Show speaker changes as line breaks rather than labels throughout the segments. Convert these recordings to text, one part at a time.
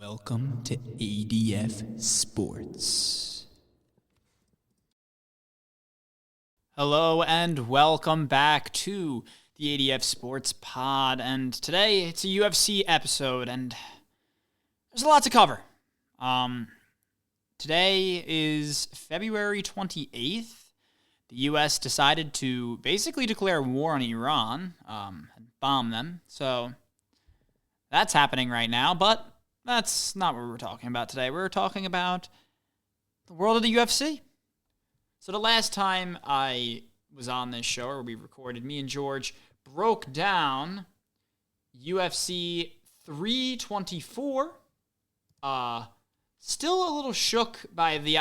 Welcome to ADF Sports. Hello and welcome back to the ADF Sports Pod. And today it's a UFC episode and there's a lot to cover. Today is February 28th. The U.S. decided to basically declare war on Iran and bomb them. So that's happening right now, but that's not what we're talking about today. We're talking about the world of the UFC. So the last time I was on this show, or we recorded, me and George broke down UFC 324. Still a little shook by the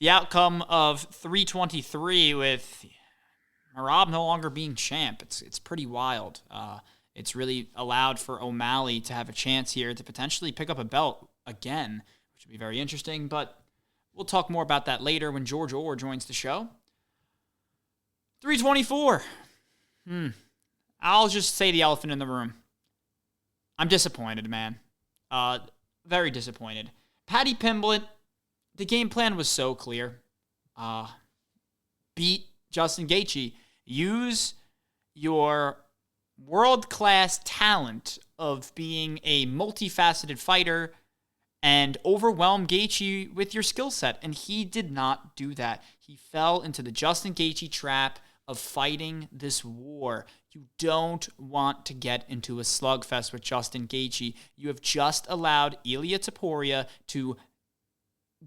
outcome of 323 with Merab no longer being champ. It's pretty wild. It's really allowed for O'Malley to have a chance here to potentially pick up a belt again, which would be very interesting, but we'll talk more about that later when George Orr joins the show. 324. I'll just say the elephant in the room. I'm disappointed, man. Very disappointed. Paddy Pimblett, the game plan was so clear. Beat Justin Gaethje. Use your world-class talent of being a multifaceted fighter and overwhelm Gaethje with your skill set. And he did not do that. He fell into the Justin Gaethje trap of fighting this war. You don't want to get into a slugfest with Justin Gaethje. You have just allowed Ilia Topuria to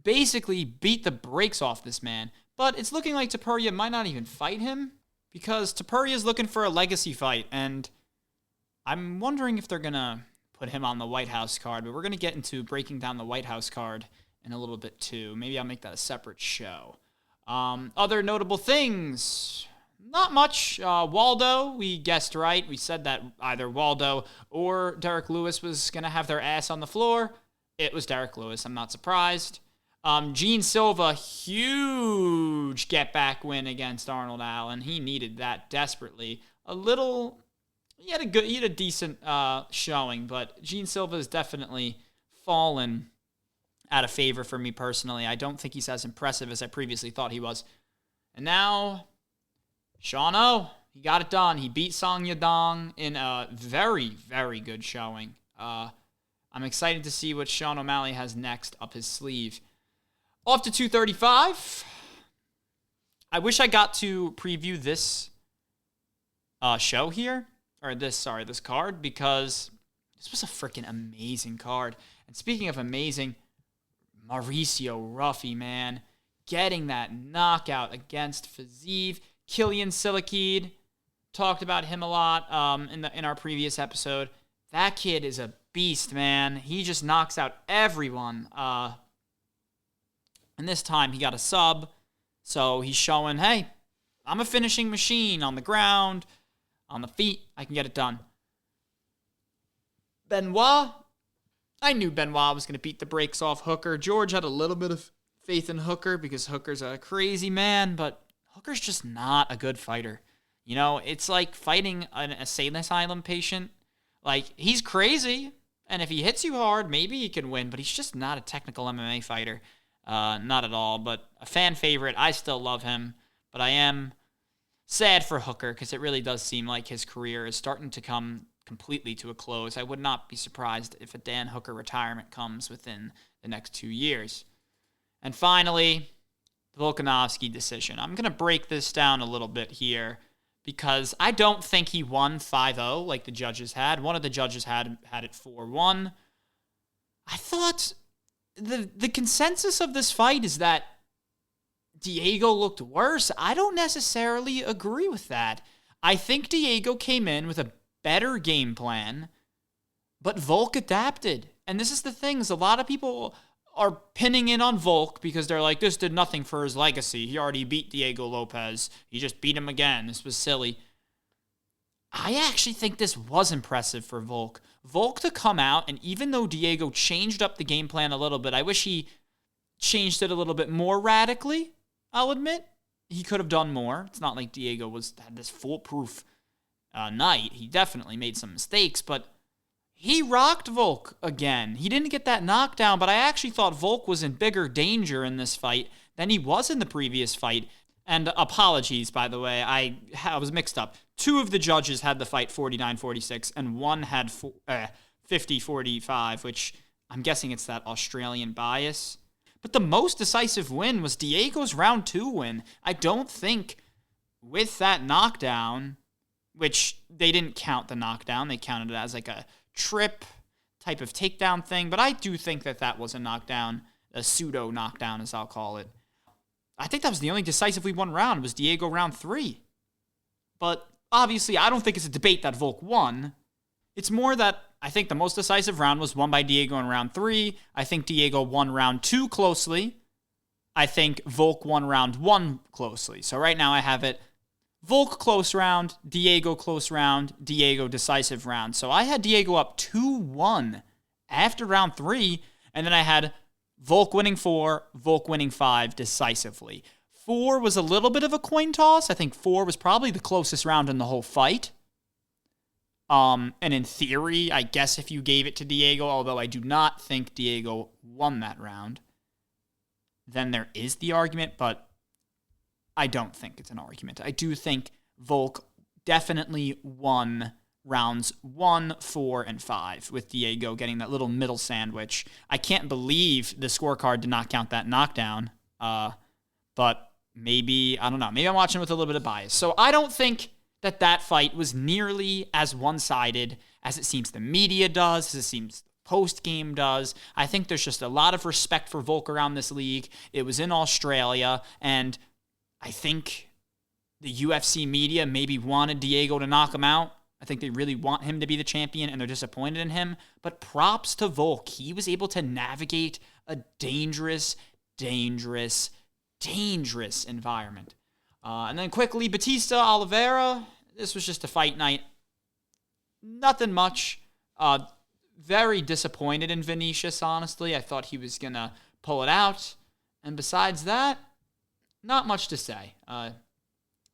basically beat the brakes off this man. But it's looking like Topuria might not even fight him, because Topuria is looking for a legacy fight, and I'm wondering if they're going to put him on the White House card, but we're going to get into breaking down the White House card in a little bit too. Maybe I'll make that a separate show. Other notable things, not much. Waldo, we guessed right. We said that either Waldo or Derek Lewis was going to have their ass on the floor. It was Derek Lewis. I'm not surprised. Gene Silva, huge get-back win against Arnold Allen. He needed that desperately. He had a decent showing, but Gene Silva has definitely fallen out of favor for me personally. I don't think he's as impressive as I previously thought he was. And now, Sean O, he got it done. He beat Song Yadong in a very, very good showing. I'm excited to see what Sean O'Malley has next up his sleeve. Off to 235. I wish I got to preview this show here, or this card, because this was a freaking amazing card. And speaking of amazing, Mauricio Ruffy, man, getting that knockout against Fiziev. Killian Silikid, talked about him a lot in our previous episode. That kid is a beast, man. He just knocks out everyone. And this time he got a sub, so he's showing, hey, I'm a finishing machine on the ground, on the feet. I can get it done. Benoit, I knew Benoit was going to beat the brakes off Hooker. George had a little bit of faith in Hooker because Hooker's a crazy man, but Hooker's just not a good fighter. You know, it's like fighting an insane asylum patient. Like, he's crazy, and if he hits you hard, maybe he can win, but he's just not a technical MMA fighter. Not at all, but a fan favorite. I still love him, but I am sad for Hooker because it really does seem like his career is starting to come completely to a close. I would not be surprised if a Dan Hooker retirement comes within the next 2 years. And finally, the Volkanovski decision. I'm going to break this down a little bit here because I don't think he won 5-0 like the judges had. One of the judges had it 4-1. I thought the consensus of this fight is that Diego looked worse. I don't necessarily agree with that. I think Diego came in with a better game plan, but Volk adapted. And this is the thing, is a lot of people are pinning in on Volk because they're like, this did nothing for his legacy. He already beat Diego Lopez. He just beat him again. This was silly. I actually think this was impressive for Volk. Volk to come out, and even though Diego changed up the game plan a little bit, I wish he changed it a little bit more radically, I'll admit. He could have done more. It's not like Diego had this foolproof night. He definitely made some mistakes, but he rocked Volk again. He didn't get that knockdown, but I actually thought Volk was in bigger danger in this fight than he was in the previous fight. And apologies, by the way, I was mixed up. 2 of the judges had the fight 49-46, and 1 had 50-45, which I'm guessing it's that Australian bias. But the most decisive win was Diego's round 2 win. I don't think with that knockdown, which they didn't count the knockdown, they counted it as like a trip type of takedown thing, but I do think that was a knockdown, a pseudo knockdown as I'll call it. I think that was the only decisively won round, was Diego round 3. But obviously I don't think it's a debate that Volk won. It's more that I think the most decisive round was won by Diego in round 3. I think Diego won round 2 closely. I think Volk won round 1 closely. So right now I have it Volk close round, Diego close round, Diego decisive round. So I had Diego up 2-1 after round 3, and then I had Volk winning 4, Volk winning 5 decisively. 4 was a little bit of a coin toss. I think 4 was probably the closest round in the whole fight. And in theory, I guess if you gave it to Diego, although I do not think Diego won that round, then there is the argument, but I don't think it's an argument. I do think Volk definitely won rounds 1, 4, and 5, with Diego getting that little middle sandwich. I can't believe the scorecard did not count that knockdown, but maybe, I don't know, maybe I'm watching with a little bit of bias. So I don't think that fight was nearly as one-sided as it seems the media does, as it seems post-game does. I think there's just a lot of respect for Volk around this league. It was in Australia, and I think the UFC media maybe wanted Diego to knock him out. I think they really want him to be the champion, and they're disappointed in him. But props to Volk. He was able to navigate a dangerous environment. And then quickly, Batista, Oliveira. This was just a fight night. Nothing much. Very disappointed in Vinicius, honestly. I thought he was going to pull it out. And besides that, not much to say.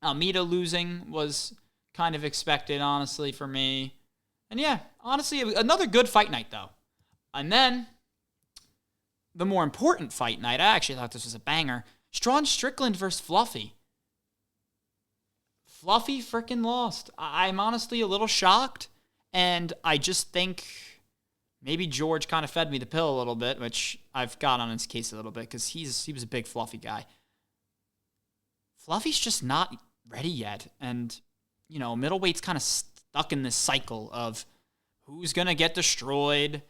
Almeida losing was kind of expected, honestly, for me. And yeah, honestly, another good fight night, though. And then, the more important fight night, I actually thought this was a banger. Strawn Strickland versus Fluffy. Fluffy freaking lost. I'm honestly a little shocked, and I just think maybe George kind of fed me the pill a little bit, which I've got on his case a little bit, because he was a big Fluffy guy. Fluffy's just not ready yet, and, you know, middleweight's kind of stuck in this cycle of who's going to get destroyed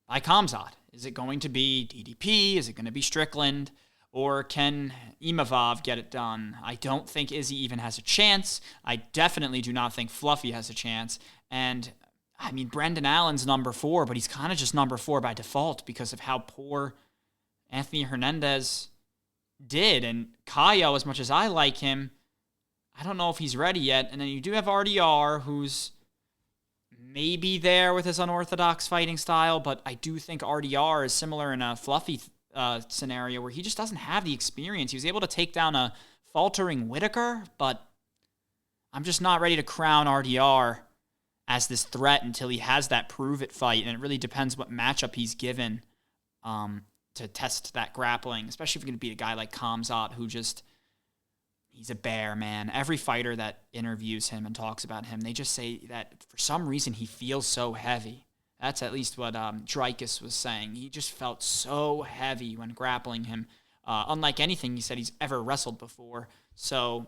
by Khamzat. Is it going to be DDP? Is it going to be Strickland? Or can Imavov get it done? I don't think Izzy even has a chance. I definitely do not think Fluffy has a chance. And, I mean, Brendan Allen's number 4, but he's kind of just number 4 by default because of how poor Anthony Hernandez did. And Caio, as much as I like him, I don't know if he's ready yet. And then you do have RDR, who's maybe there with his unorthodox fighting style, but I do think RDR is similar in a Fluffy scenario where he just doesn't have the experience. He was able to take down a faltering Whitaker, but I'm just not ready to crown RDR as this threat until he has that prove-it fight, and it really depends what matchup he's given to test that grappling, especially if you're going to beat a guy like Khamzat, who just, he's a bear, man. Every fighter that interviews him and talks about him, they just say that for some reason he feels so heavy. That's at least what Dreykus was saying. He just felt so heavy when grappling him, unlike anything he said he's ever wrestled before. So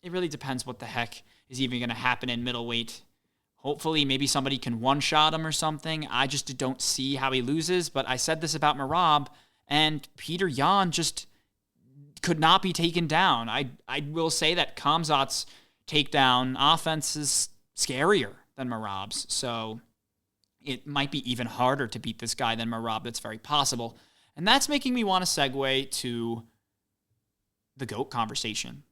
it really depends what the heck is even going to happen in middleweight. Hopefully maybe somebody can one-shot him or something. I just don't see how he loses, but I said this about Merab, and Peter Yan just could not be taken down. I will say that Khamzat's takedown offense is scarier than Merab's, so it might be even harder to beat this guy than Merab. That's very possible. And that's making me want to segue to the GOAT conversation.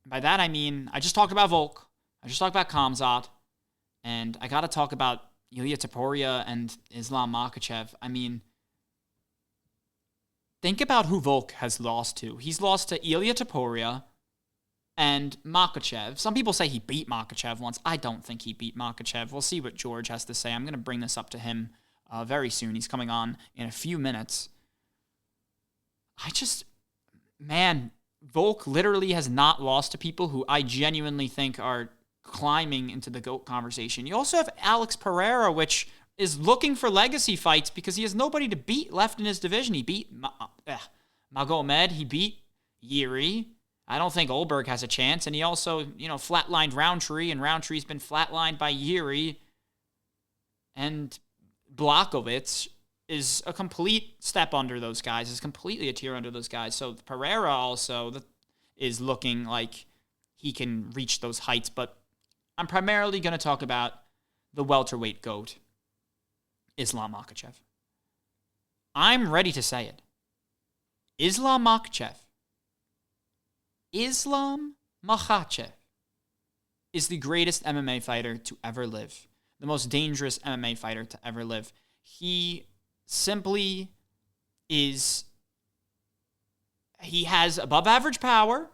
By that, I mean, I just talked about Volk. I just talked about Khamzat. And I got to talk about Ilia Topuria and Islam Makhachev. I mean, think about who Volk has lost to. He's lost to Ilia Topuria and Makhachev. Some people say he beat Makhachev once. I don't think he beat Makhachev. We'll see what George has to say. I'm going to bring this up to him very soon. He's coming on in a few minutes. Man, Volk literally has not lost to people who I genuinely think are climbing into the GOAT conversation. You also have Alex Pereira, which is looking for legacy fights because he has nobody to beat left in his division. He beat Magomed. He beat Yuri. I don't think Olberg has a chance. And he also, flatlined Roundtree, and Roundtree's been flatlined by Yuri. And Blachowicz is a complete step under those guys, is completely a tier under those guys. So Pereira also is looking like he can reach those heights. But I'm primarily going to talk about the welterweight GOAT, Islam Makhachev. I'm ready to say it. Islam Makhachev is the greatest MMA fighter to ever live. The most dangerous MMA fighter to ever live. He simply is... He has above average power,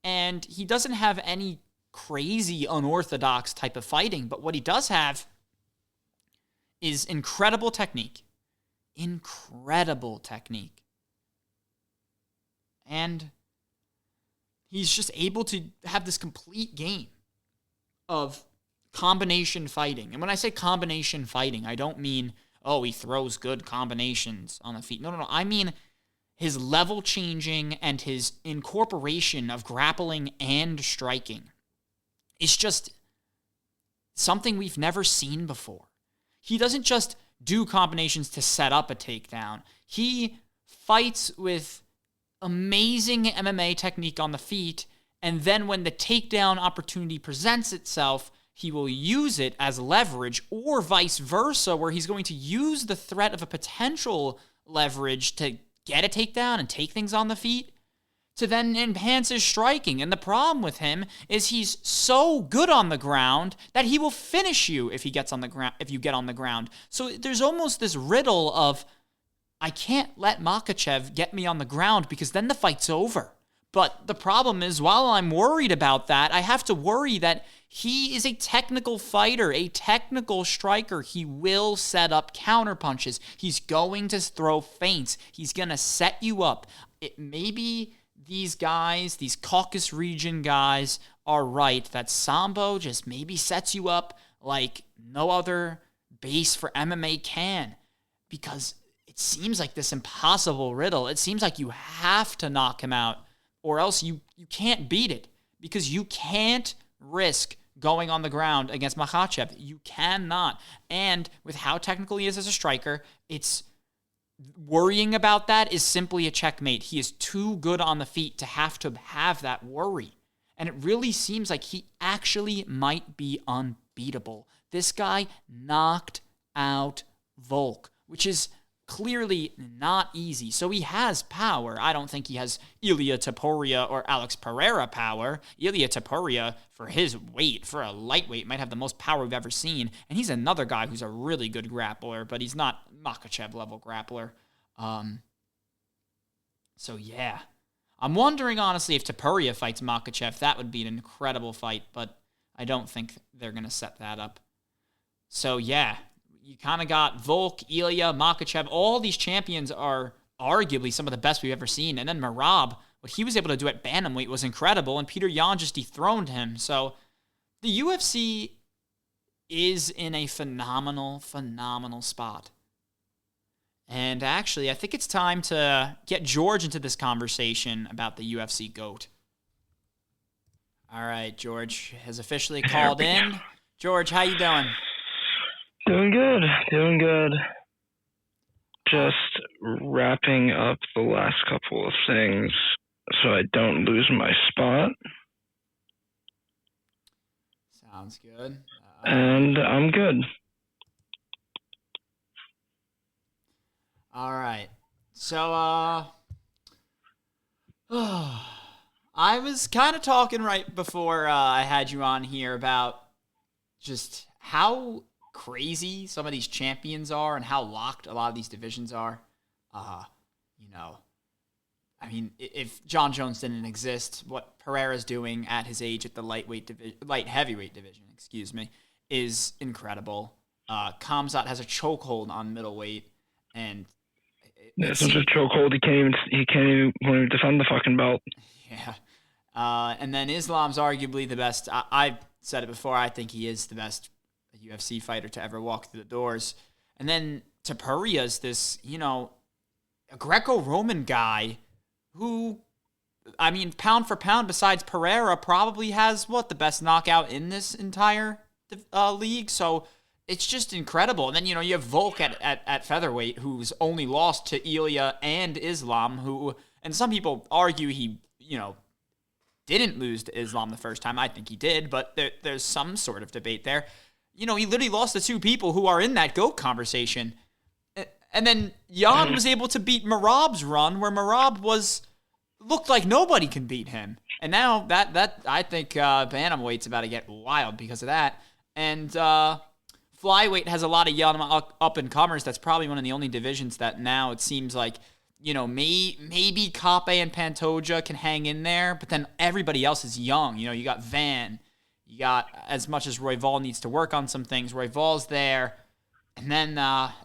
and he doesn't have any crazy, unorthodox type of fighting, but what he does have is incredible technique. Incredible technique. And he's just able to have this complete game of combination fighting. And when I say combination fighting, I don't mean, he throws good combinations on the feet. No. I mean his level changing and his incorporation of grappling and striking is just something we've never seen before. He doesn't just do combinations to set up a takedown. He fights with amazing MMA technique on the feet, and then when the takedown opportunity presents itself, he will use it as leverage, or vice versa, where he's going to use the threat of a potential leverage to get a takedown and take things on the feet to then enhance his striking. And the problem with him is he's so good on the ground that he will finish you if he gets on the ground, if you get on the ground. So there's almost this riddle of, I can't let Makhachev get me on the ground because then the fight's over. But the problem is, while I'm worried about that, I have to worry that he is a technical fighter, a technical striker. He will set up counter punches. He's going to throw feints. He's going to set you up. Maybe these guys, these Caucasus region guys, are right that Sambo just maybe sets you up like no other base for MMA can, because it seems like this impossible riddle. It seems like you have to knock him out, or else you can't beat it, because you can't risk going on the ground against Makhachev. You cannot. And with how technical he is as a striker, it's worrying about that is simply a checkmate. He is too good on the feet to have that worry. And it really seems like he actually might be unbeatable. This guy knocked out Volk, which is clearly not easy. So he has power. I don't think he has Ilia Topuria or Alex Pereira power. Ilia Topuria, for his weight, for a lightweight, might have the most power we've ever seen. And he's another guy who's a really good grappler, but he's not Makhachev level grappler. So yeah. I'm wondering, honestly, if Topuria fights Makhachev, that would be an incredible fight, but I don't think they're going to set that up. So yeah, you kind of got Volk, Ilia, Makhachev. All these champions are arguably some of the best we've ever seen. And then Merab, what he was able to do at bantamweight was incredible, and Peter Yan just dethroned him. So the UFC is in a phenomenal, phenomenal spot. And actually, I think it's time to get George into this conversation about the UFC GOAT. All right, George has officially called in. George, how you doing?
Doing good. Just wrapping up the last couple of things so I don't lose my spot.
Sounds good.
And I'm good.
All right. So, I was kind of talking right before I had you on here about just how crazy some of these champions are and how locked a lot of these divisions are. I mean, if John Jones didn't exist, what Pereira's doing at his age at the light heavyweight division, is incredible. Khamzat has a chokehold on middleweight, and
it's such a chokehold. He can't even defend the fucking belt.
Yeah. And then Islam's arguably the best. I've said it before. I think he is the best UFC fighter to ever walk through the doors. And then Tapuria's this, a Greco-Roman guy who, I mean, pound for pound, besides Pereira, probably has, the best knockout in this entire league. So it's just incredible. And then, you have Volk at featherweight, who's only lost to Ilya and Islam, who, and some people argue he, didn't lose to Islam the first time. I think he did, but there's some sort of debate there. He literally lost to two people who are in that GOAT conversation. And then Jan was able to beat Merab's run, where Merab looked like nobody can beat him. And now that I think bantamweight's about to get wild because of that. And flyweight has a lot of young up-and-comers. That's probably one of the only divisions that now it seems like, maybe Kape and Pantoja can hang in there, but then everybody else is young. You got Van. You got, as much as Royval needs to work on some things, Royval's there. And then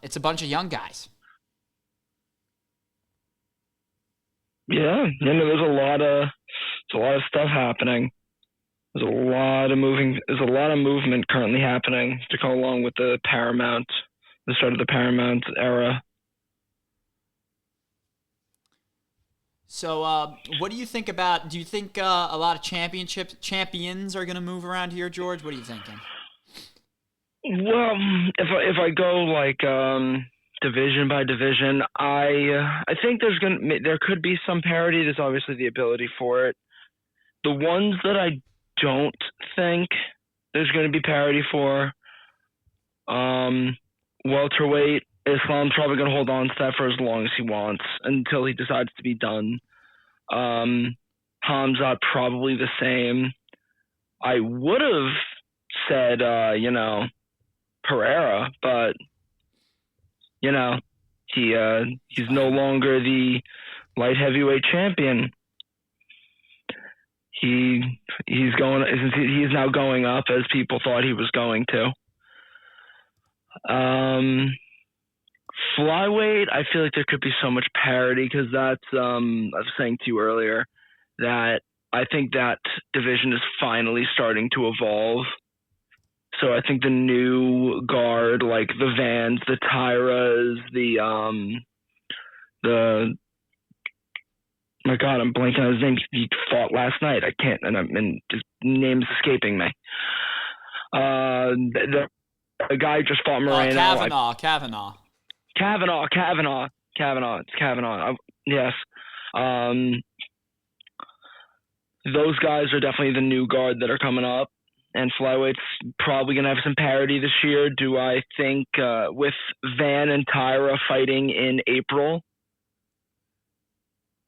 it's a bunch of young guys.
Yeah, there's a lot of stuff happening. There's a lot of movement currently happening to go along with the start of the Paramount era.
So, what do you think about? Do you think a lot of champions are going to move around here, George? What are you thinking?
Well, if I go division by division, I think there could be some parity. There's obviously the ability for it. The ones that I don't think there's going to be parity for, welterweight. Islam's probably going to hold on to that for as long as he wants until he decides to be done. Khamzat probably the same. I would have said, Pereira, but he's no longer the light heavyweight champion. He's now going up as people thought he was going to. Flyweight, I feel like there could be so much parity because that's I was saying to you earlier that I think that division is finally starting to evolve. So I think the new guard, like the Vans, the Tyras, my God, I'm blanking on his name. He fought last night. I can't, and his name's escaping me. The guy just fought Moreno.
Kavanaugh.
It's Kavanaugh. Yes. Those guys are definitely the new guard that are coming up. And flyweight's probably going to have some parity this year. Do I think with Van and Tyra fighting in April,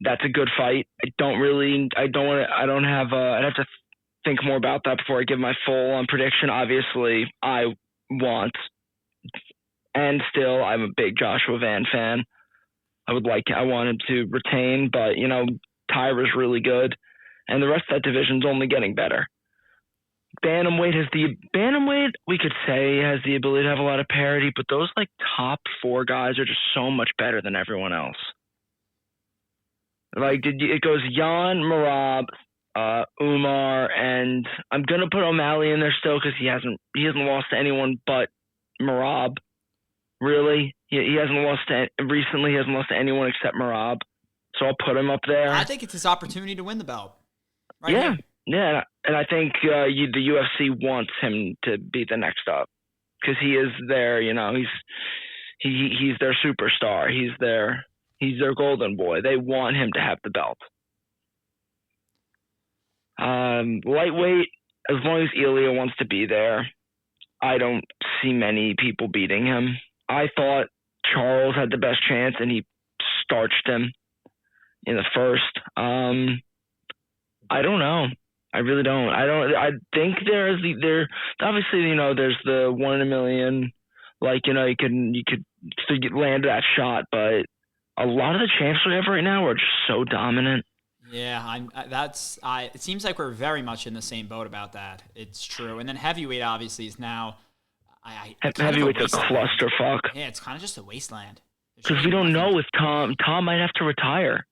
that's a good fight. I'd have to think more about that before I give my full-on prediction. Obviously, I want, and still, I'm a big Joshua Van fan. I want him to retain, but, Tyra's really good. And the rest of that division's only getting better. Bantamweight, we could say, has the ability to have a lot of parity, but those top four guys are just so much better than everyone else. It goes Jan, Merab, Umar, and I'm gonna put O'Malley in there still because he hasn't lost to anyone but Merab. Really, he hasn't lost recently. He hasn't lost to anyone except Merab, so I'll put him up there.
I think it's his opportunity to win the belt.
Yeah. And I think the UFC wants him to be the next up because he is their, he's their superstar. He's their golden boy. They want him to have the belt. Lightweight, as long as Ilya wants to be there, I don't see many people beating him. I thought Charles had the best chance, and he starched him in the first. I don't know. I really don't. I think obviously, there's the 1 in a million, you could land that shot, but a lot of the champs we have right now are just so dominant.
Yeah, it seems like we're very much in the same boat about that. It's true. And then heavyweight obviously is now
Heavyweight's a clusterfuck.
Yeah, it's kind of just a wasteland.
Because we don't know if Tom might have to retire.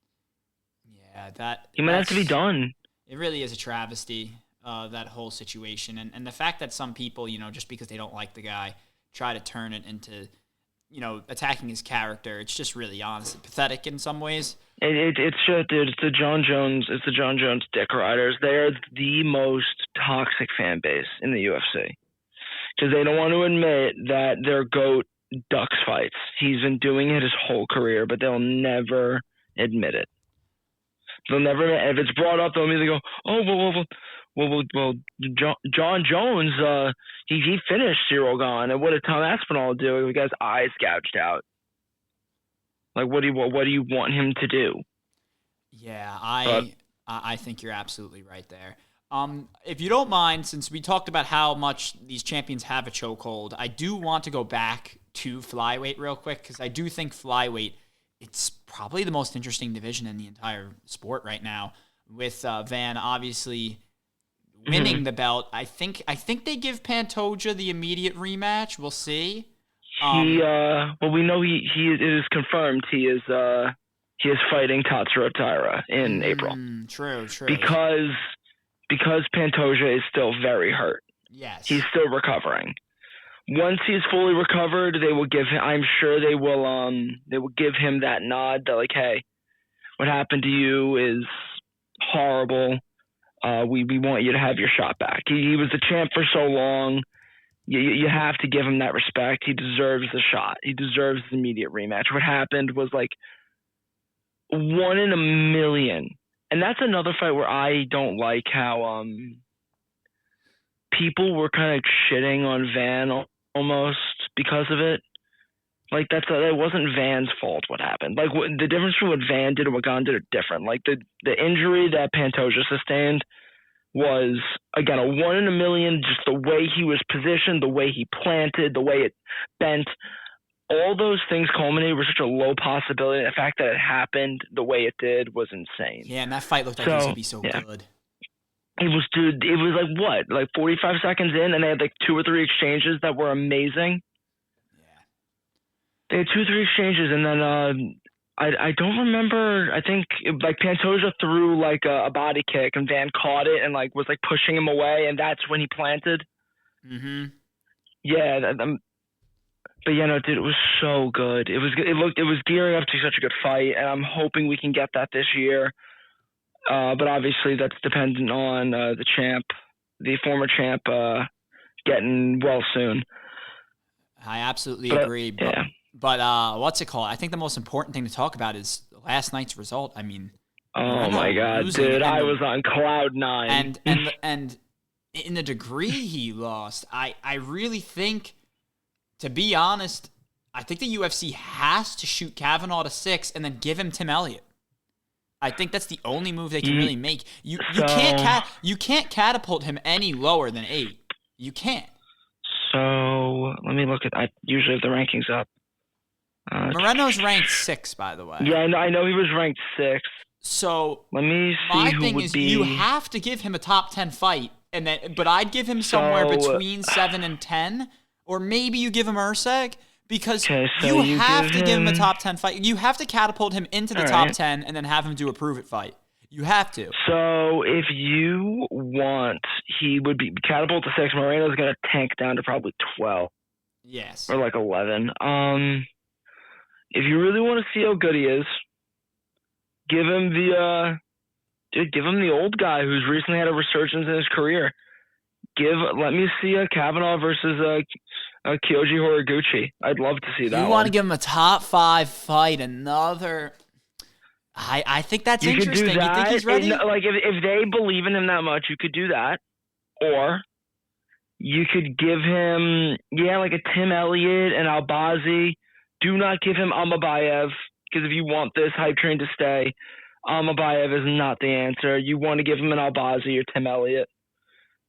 Yeah,
he might have to be done.
It really is a travesty, that whole situation. And the fact that some people, just because they don't like the guy, try to turn it into, attacking his character. It's just really honestly pathetic in some ways.
It's just, dude, it's the John Jones dick riders. They're the most toxic fan base in the UFC. Because they don't want to admit that their GOAT ducks fights. He's been doing it his whole career, but they'll never admit it. They'll never. If it's brought up, they'll immediately go, "Oh, well, John Jones, he finished Cyril Gane, and what did Tom Aspinall do? He got his eyes gouged out. Like, what do you want him to do?"
Yeah, I think you're absolutely right there. If you don't mind, since we talked about how much these champions have a chokehold, I do want to go back to flyweight real quick, because I do think flyweight, it's probably the most interesting division in the entire sport right now, with Van obviously winning the belt. I think they give Pantoja the immediate rematch. We'll see.
We know it is confirmed he is fighting Tatsuro Taira in April.
True.
Because Pantoja is still very hurt.
Yes.
He's still recovering. Once he's fully recovered, they will give him, I'm sure they will give him that nod that, like, hey, what happened to you is horrible. We want you to have your shot back. He was the champ for so long. You have to give him that respect. He deserves the shot. He deserves the immediate rematch. What happened was like 1 in a million. And that's another fight where I don't like how people were kind of shitting on Van almost because of it. Like, that wasn't Van's fault what happened. Like, the difference between what Van did and what Gane did are different. Like, the injury that Pantoja sustained was, again, a 1 in a million, just the way he was positioned, the way he planted, the way it bent. All those things culminated were such a low possibility. The fact that it happened the way it did was insane.
Yeah, and that fight looked like it was going to be so good.
It was, dude, it was like what? Like 45 seconds in, and they had like 2 or 3 exchanges that were amazing.
Yeah.
They had 2 or 3 exchanges, and then I don't remember. I think like Pantoja threw like a body kick, and Van caught it and like was like pushing him away, and that's when he planted.
Mm-hmm.
Yeah, but yeah, no, dude, it was so good. It was gearing up to such a good fight, and I'm hoping we can get that this year. But obviously that's dependent on the former champ, getting well soon.
I absolutely agree.
Yeah.
But what's it called? I think the most important thing to talk about is last night's result. I mean,
oh my God, dude, I was on cloud 9.
And in the degree he lost, I really think, to be honest, I think the UFC has to shoot Kavanaugh to 6 and then give him Tim Elliott. I think that's the only move they can really make. You can't catapult him any lower than 8. You can't.
So let me look at. I usually have the rankings up.
Moreno's ranked 6, by the way.
Yeah, I know he was ranked 6.
So
let me see.
My thing is, you have to give him a top 10 fight, but I'd give him somewhere between 7 and 10, or maybe you give him Urseg. Because you have to give him a top 10 fight. You have to catapult him into the top 10 and then have him do a prove-it fight. You have to.
So if you want, he would be catapult to 6. Moreno's going to tank down to probably 12.
Yes.
Or like 11. If you really want to see how good he is, give him the old guy who's recently had a resurgence in his career. Let me see a Kavanaugh versus Kyoji Horiguchi. I'd love to see that.
You want to give him a top 5 fight? Another. I think that's interesting. You think he's ready?
Like if they believe in him that much, you could do that, or you could give him like a Tim Elliott and Albazi. Do not give him Almabayev, because if you want this hype train to stay, Almabayev is not the answer. You want to give him an Albazi or Tim Elliott.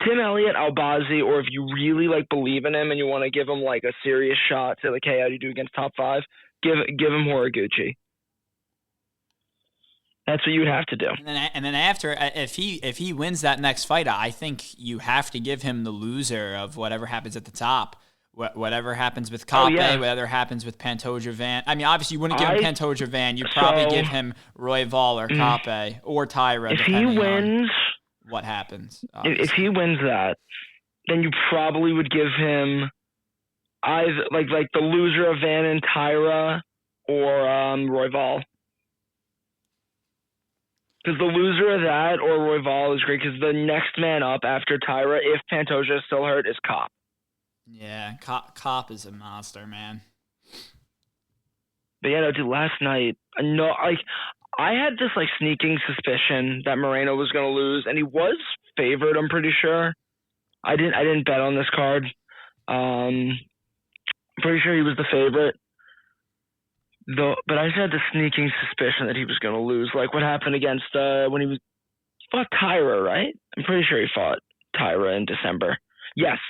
Tim Elliott, Albazi, or if you really like believe in him and you want to give him like a serious shot to like, hey, how do you do against top 5? Give him Horiguchi. That's what you would have to do.
And then after, if he wins that next fight, I think you have to give him the loser of whatever happens at the top. Whatever happens with Kape, whatever happens with Pantoja Van. I mean, obviously you wouldn't give him Pantoja Van. You'd probably give him Royval or Kape or Tyra.
If he wins,
what happens?
If he wins that, then you probably would give him either like the loser of Van and Tyra or Royval. Because the loser of that or Royval is great. Because the next man up after Tyra, if Pantoja is still hurt, is Kape.
Yeah, Kape is a monster, man.
But yeah, no, dude, last night, I had this sneaking suspicion that Moreno was going to lose, and he was favored. I'm pretty sure. I didn't bet on this card. I'm pretty sure he was the favorite. But I just had the sneaking suspicion that he was going to lose. Like what happened against when he fought Tyra, right? I'm pretty sure he fought Tyra in December. Yes.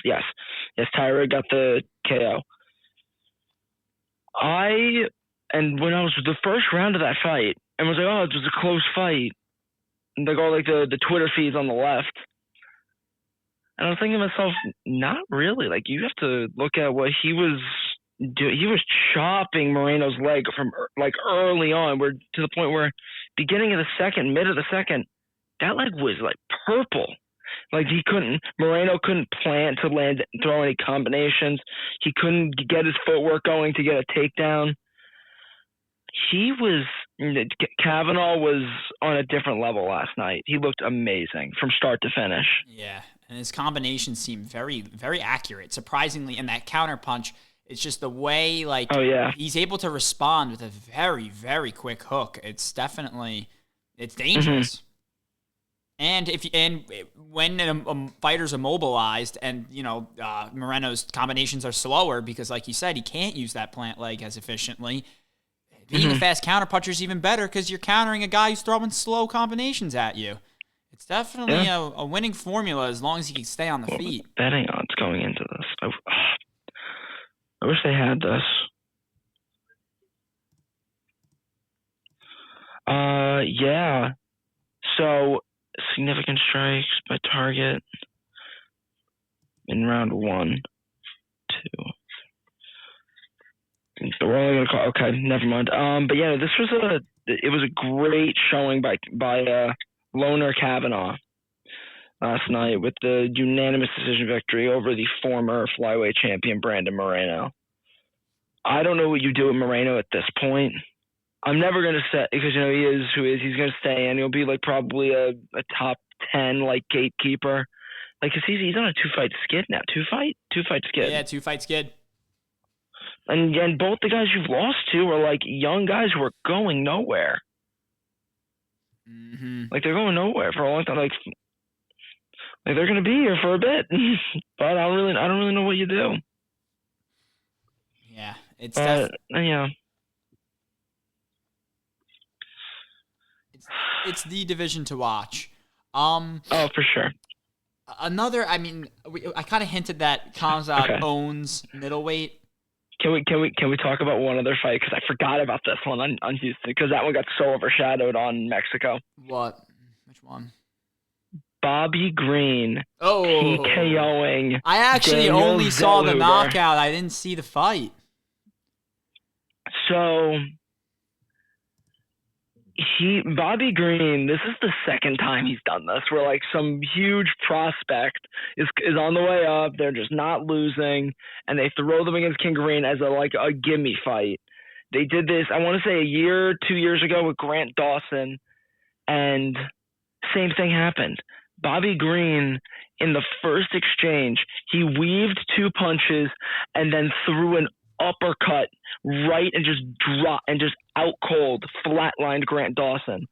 Tyra got the KO. And when I was the first round of that fight, and was like, oh, it was a close fight. And they go the Twitter feeds on the left. And I was thinking to myself, not really. Like you have to look at what he was doing. He was chopping Moreno's leg from early on, where to the point where beginning of the second, mid of the second, that leg was purple. Moreno couldn't plant to land, throw any combinations. He couldn't get his footwork going to get a takedown. Kavanaugh was on a different level last night. He looked amazing from start to finish.
Yeah, and his combinations seem very, very accurate. Surprisingly, in that counterpunch, it's just the way he's able to respond with a very, very quick hook. It's dangerous. Mm-hmm. And when a fighter's immobilized and Moreno's combinations are slower because, like you said, he can't use that plant leg as efficiently. Being a fast counterpuncher is even better because you're countering a guy who's throwing slow combinations at you. It's definitely a winning formula as long as he can stay on the feet.
Betting odds going into this. I wish they had this. Yeah. So significant strikes by target in round 1, 2. We're only gonna call. Okay, never mind. But yeah, this was a great showing by Loner Kavanaugh last night with the unanimous decision victory over the former flyweight champion Brandon Moreno. I don't know what you do with Moreno at this point. I'm never gonna say because he is who he is. He's gonna stay and he'll be probably a top 10 gatekeeper. Cause he's on a 2-fight skid now. 2-fight skid.
Yeah, 2-fight skid.
And both the guys you've lost to are young guys who are going nowhere.
Mm-hmm.
They're going nowhere for a long time. They're going to be here for a bit, but I don't really know what you do.
Yeah, it's
yeah.
It's the division to watch.
Oh, for sure.
I kind of hinted that Khamzat owns middleweight.
Can we talk about one other fight? Because I forgot about this one on Houston because that one got so overshadowed on Mexico.
What? Which one?
Bobby Green.
Oh.
TKOing.
I actually
Daniel
only saw the
Zellhuber.
knockout. I didn't see the fight.
So Bobby Green, this is the second time he's done this where some huge prospect is on the way up. They're just not losing and they throw them against King Green as a gimme fight. They did this, I want to say 2 years ago with Grant Dawson and same thing happened. Bobby Green in the first exchange, he weaved 2 punches and then threw an uppercut right and just dropped and just out cold flatlined Grant Dawson.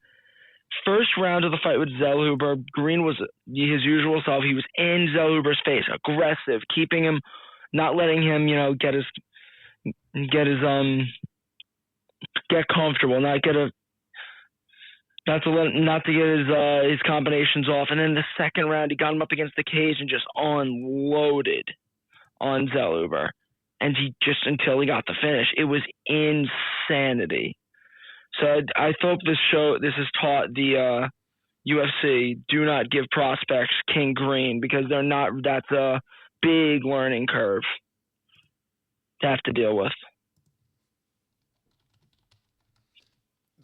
First round of the fight with Zellhuber, Green was his usual self. He was in Zellhuber's face, aggressive, keeping him, not letting him, get comfortable, not to get his combinations off. And then the second round, he got him up against the cage and just unloaded on Zellhuber. And he just until he got the finish, it was insanity. So I hope this has taught the UFC, do not give prospects King Green, because they're not. That's a big learning curve to have to deal with.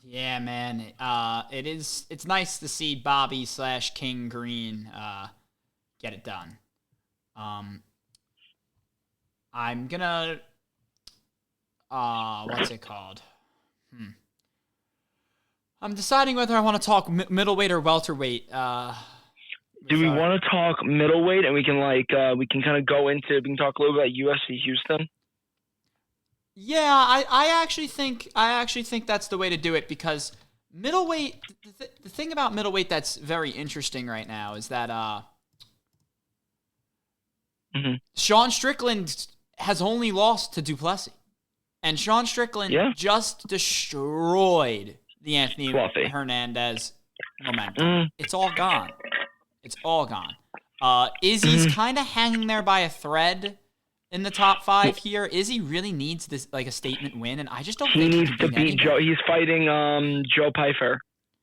Yeah, man. It's nice to see Bobby / King Green get it done. I'm gonna what's it called? I'm deciding whether I want to talk middleweight or welterweight.
Do we want to talk middleweight, and we can kind of go into, we can talk a little bit about UFC Houston?
Yeah, I actually think that's the way to do it, because middleweight. The thing about middleweight that's very interesting right now is that Sean Strickland has only lost to Duplessis, and Sean Strickland just destroyed the Anthony Hernandez momentum. It's all gone. It's all gone. Izzy's kind of hanging there by a thread in the top 5 here. Izzy really needs this, like, a statement win, and I just don't think he needs to beat
Joe. He's fighting Joe Pyfer.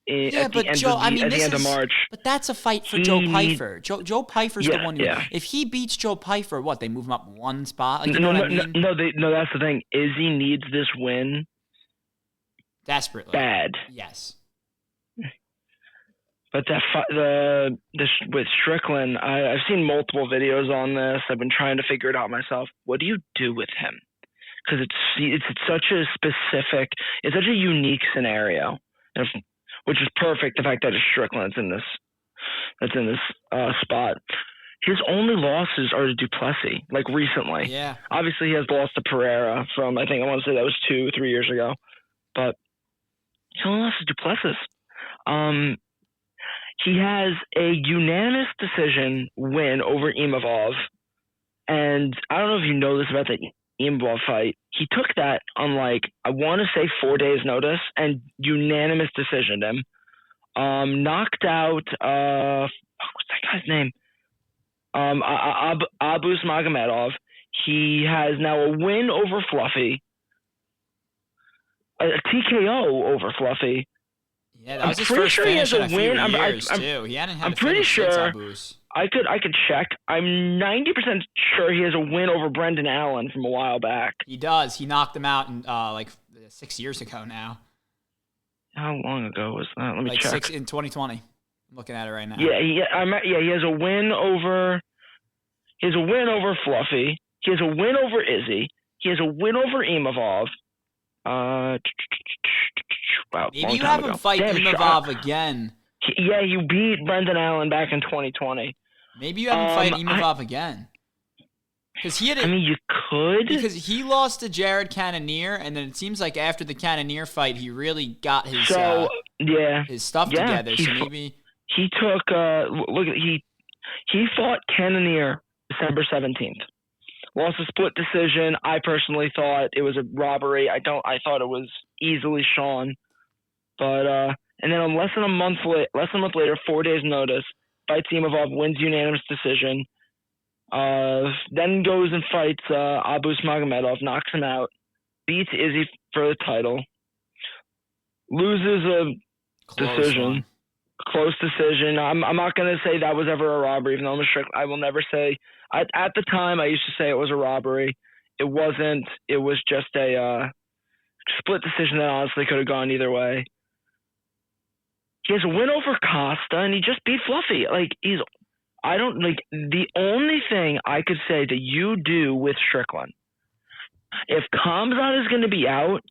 At the end of March.
But that's a fight for Joe Pyfer. Joe Pyfer's the one who, if he beats Joe Pyfer, they move him up one spot? Like,
no, that's the thing. Izzy needs this win
desperately.
Bad.
Yes.
But with Strickland, I've seen multiple videos on this. I've been trying to figure it out myself. What do you do with him? Because it's such a specific, it's such a unique scenario, which is perfect. The fact that it's Strickland that's in this spot. His only losses are to Duplessis, like recently.
Yeah.
Obviously, he has lost to Pereira from, I want to say that was 2-3 years ago. But he only lost to Duplessis. He has a unanimous decision win over Imavov. And I don't know if you know this about the Imavov fight. He took that on, I want to say 4 days notice, and unanimous decisioned him. Knocked out, what's that guy's name? Abus Magomedov. He has now a win over Fluffy. A TKO over Fluffy.
Yeah, that was his first finish in a few years, too. He hadn't had
I'm pretty sure.
Abus.
I could check. I'm 90% sure he has a win over Brendan Allen from a while back.
He does. He knocked him out in 6 years ago now.
How long ago was that? Let me check.
In 2020. I'm looking at it right now.
Yeah, he has a win over. He has a win over Fluffy. He has a win over Izzy. He has a win over Imavov. Wow,
maybe you have him fight Imavov again.
You beat Brendan Allen back in 2020.
Maybe you have him fight Imavov again. Because
you could.
Because he lost to Jared Cannonier, and then it seems like after the Cannonier fight, he really got his stuff together. So maybe
he took. He fought Cannonier December 17th. Lost a split decision. I personally thought it was a robbery. I thought it was easily Sean. But and then less than a month later, 4 days notice, fights Imavov, wins unanimous decision. Then goes and fights Abus Magomedov, knocks him out, beats Izzy for the title, loses a decision. Close decision. I'm not going to say that was ever a robbery, even though I'm strict. I will never say. At the time, I used to say it was a robbery. It wasn't. It was just a split decision that honestly could have gone either way. He has a win over Costa, and he just beat Fluffy. The only thing I could say that you do with Strickland, if Khamzat is going to be out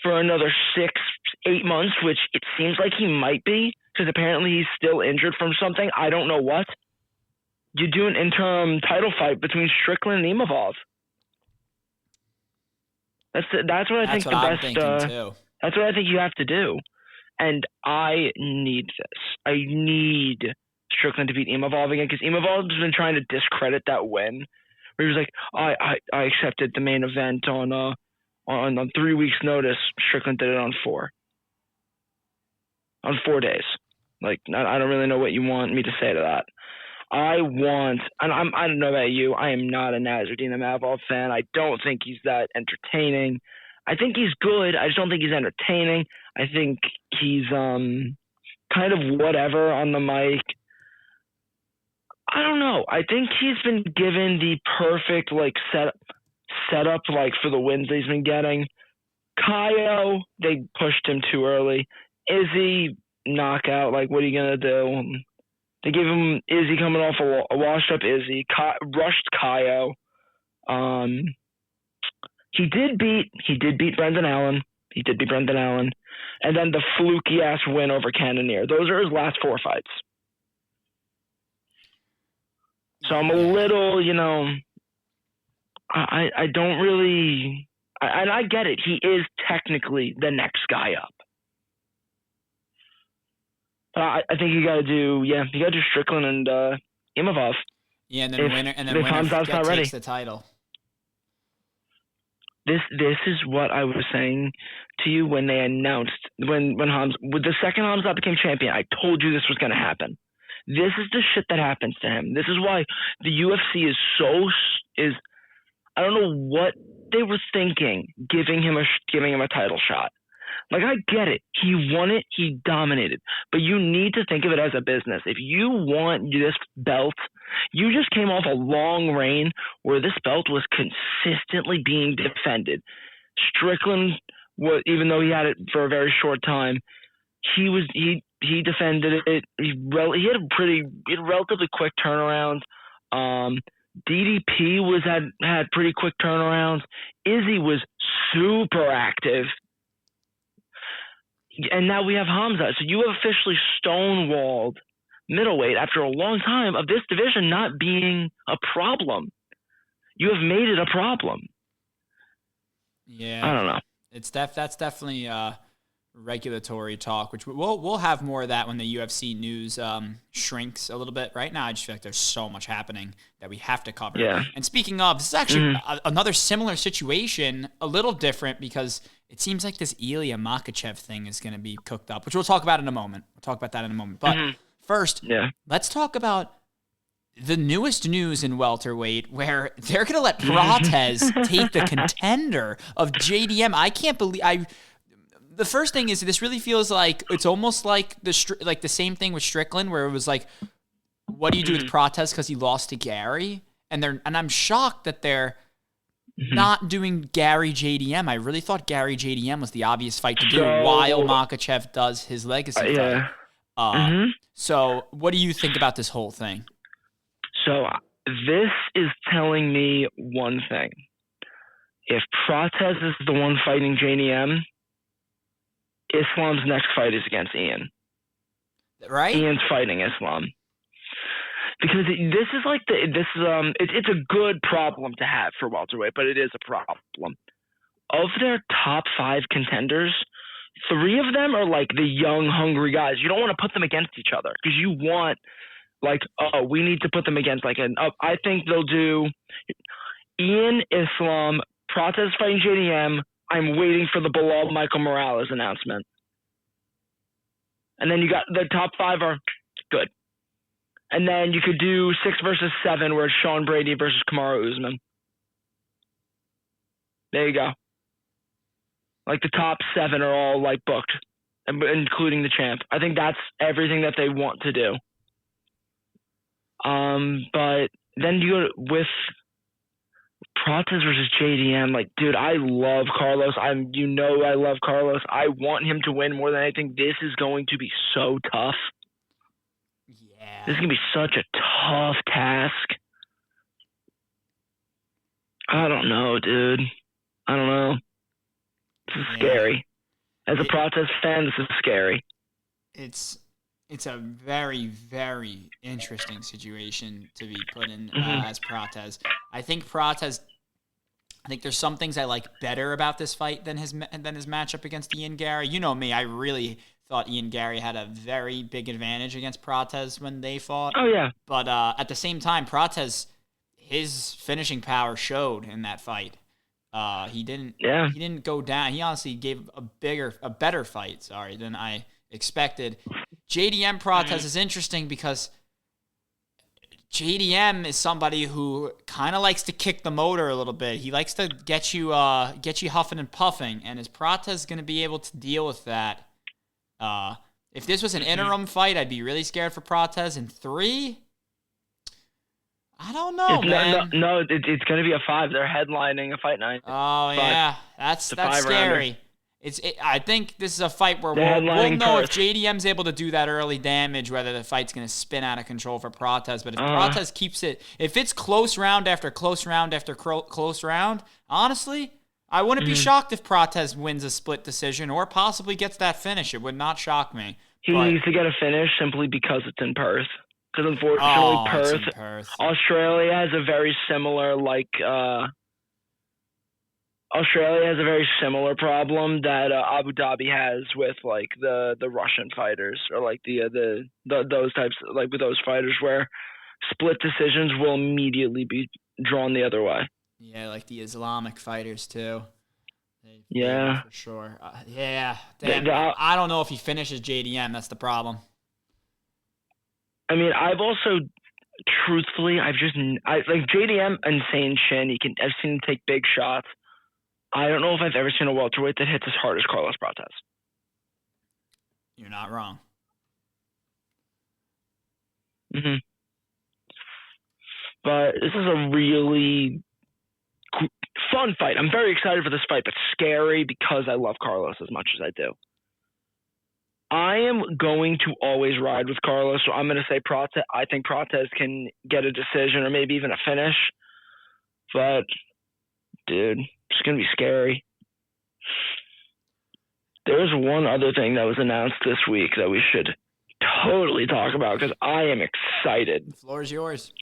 for another 6-8 months, which it seems like he might be, because apparently he's still injured from something. I don't know what. You do an interim title fight between Strickland and Imavov. That's what I think the best. That's what I think you have to do. And I need this. I need Strickland to beat Imavov again, because Imavov's been trying to discredit that win. Where he was like, I accepted the main event on 3 weeks' notice. Strickland did it on 4 days. I don't really know what you want me to say to that. I don't know about you. I am not a Nasruddin Imavov fan. I don't think he's that entertaining. I think he's good. I just don't think he's entertaining. I think he's kind of whatever on the mic. I don't know. I think he's been given the perfect like setup like for the wins that he's been getting. Kaio, they pushed him too early. Izzy, knockout. Like, what are you gonna do? They gave him Izzy coming off a washed up Izzy. Rushed Kaio. He did beat Brendan Allen. And then the fluky ass win over Cannonier. Those are his last 4 fights. So I'm a little, I don't really, and I get it. He is technically the next guy up. But I think you got to do Strickland and Imavov.
Yeah, and then winner takes the title.
This is what I was saying to you when they announced when Hamza, with the second Hamza became champion. I told you this was going to happen. This is the shit that happens to him. This is why the UFC is I don't know what they were thinking giving him a title shot. Like, I get it. He won it. He dominated. But you need to think of it as a business. If you want this belt, you just came off a long reign where this belt was consistently being defended. Strickland, even though he had it for a very short time, he defended it. He had relatively quick turnarounds. DDP had pretty quick turnarounds. Izzy was super active. And now we have Hamza. So you have officially stonewalled middleweight after a long time of this division not being a problem. You have made it a problem.
Yeah.
I don't know.
That's definitely regulatory talk, which we'll have more of that when the UFC news shrinks a little bit. Right now, I just feel like there's so much happening that we have to cover.
Yeah.
And speaking of, this is actually another similar situation, a little different because it seems like this Ilya Makhachev thing is going to be cooked up, which we'll talk about in a moment. But first, let's talk about the newest news in welterweight, where they're going to let Prates take the contender of JDM. I can't believe the first thing is this really feels like it's almost like the same thing with Strickland, where it was like, what do you do with Prates because he lost to Gary? And I'm shocked that they're not doing Gary JDM. I really thought Gary JDM was the obvious fight to do while Makhachev does his legacy fight. So what do you think about this whole thing?
So this is telling me one thing. If Prates is the one fighting JDM, Islam's next fight is against Ian.
Right?
Ian's fighting Islam. Because it's a good problem to have for welterweight, but it is a problem. Of their top 5 contenders, 3 of them are like the young, hungry guys. You don't want to put them against each other because you want, we need to put them against I think they'll do Ian, Islam, Prates fighting JDM. I'm waiting for the Bilal Michael Morales announcement. And then you got the top 5 are good. And then you could do 6 versus 7 where it's Sean Brady versus Kamaru Usman. There you go. Like the top 7 are all booked, including the champ. I think that's everything that they want to do. But then you go with Prates versus JDM. Dude, I love Carlos. I love Carlos. I want him to win more than anything. This is going to be so tough.
Yeah.
This is going to be such a tough task. I don't know, dude. I don't know. This is scary. As a Prates fan, this is scary.
It's a very, very interesting situation to be put in as Prates. I think there's some things I like better about this fight than his matchup against Ian Gary. You know me, I really thought Ian Gary had a very big advantage against Prates when they fought.
Oh, yeah.
But at the same time, Prates, his finishing power showed in that fight. He didn't go down. He honestly gave a better fight, than I expected. JDM Prates is interesting because JDM is somebody who kind of likes to kick the motor a little bit. He likes to get you huffing and puffing, and is Prates going to be able to deal with that? If this was an interim fight, I'd be really scared for Prates. In 3, I don't know, man.
No, it's going to be a 5. They're headlining a fight night.
Oh, yeah. That's scary. I think this is a fight where we'll know if JDM's able to do that early damage, whether the fight's going to spin out of control for Prates. But if Prates keeps it, if it's close round after close round after close round, honestly, I wouldn't be shocked if Prates wins a split decision or possibly gets that finish. It would not shock me.
He needs to get a finish simply because it's in Perth. Because unfortunately, Perth, Australia has a very similar Australia has a very similar problem that Abu Dhabi has with like the Russian fighters, or like those types, like with those fighters where split decisions will immediately be drawn the other way.
Yeah, like the Islamic fighters too.
Yeah,
for sure. Yeah, damn. I don't know if he finishes JDM. That's the problem.
I mean, I've also, truthfully, like JDM, insane chin. I've seen him take big shots. I don't know if I've ever seen a welterweight that hits as hard as Carlos Prates.
You're not wrong.
Mm-hmm. But this is a really fun fight. I'm very excited for this fight, but scary because I love Carlos as much as I do. I am going to always ride with Carlos, so I'm going to say Prates. I think Prates can get a decision or maybe even a finish. But, dude, it's going to be scary. There's one other thing that was announced this week that we should totally talk about because I am excited.
The floor is yours.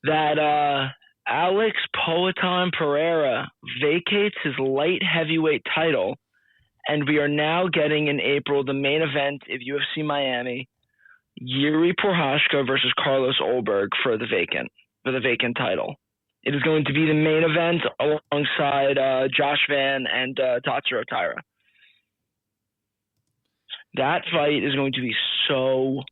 That Alex Poatan Pereira vacates his light heavyweight title, and we are now getting in April the main event of UFC Miami, Yuri Prochazka versus Carlos Ulberg for the vacant title. It is going to be the main event alongside Josh Van and Tatsuro Taira. That fight is going to be so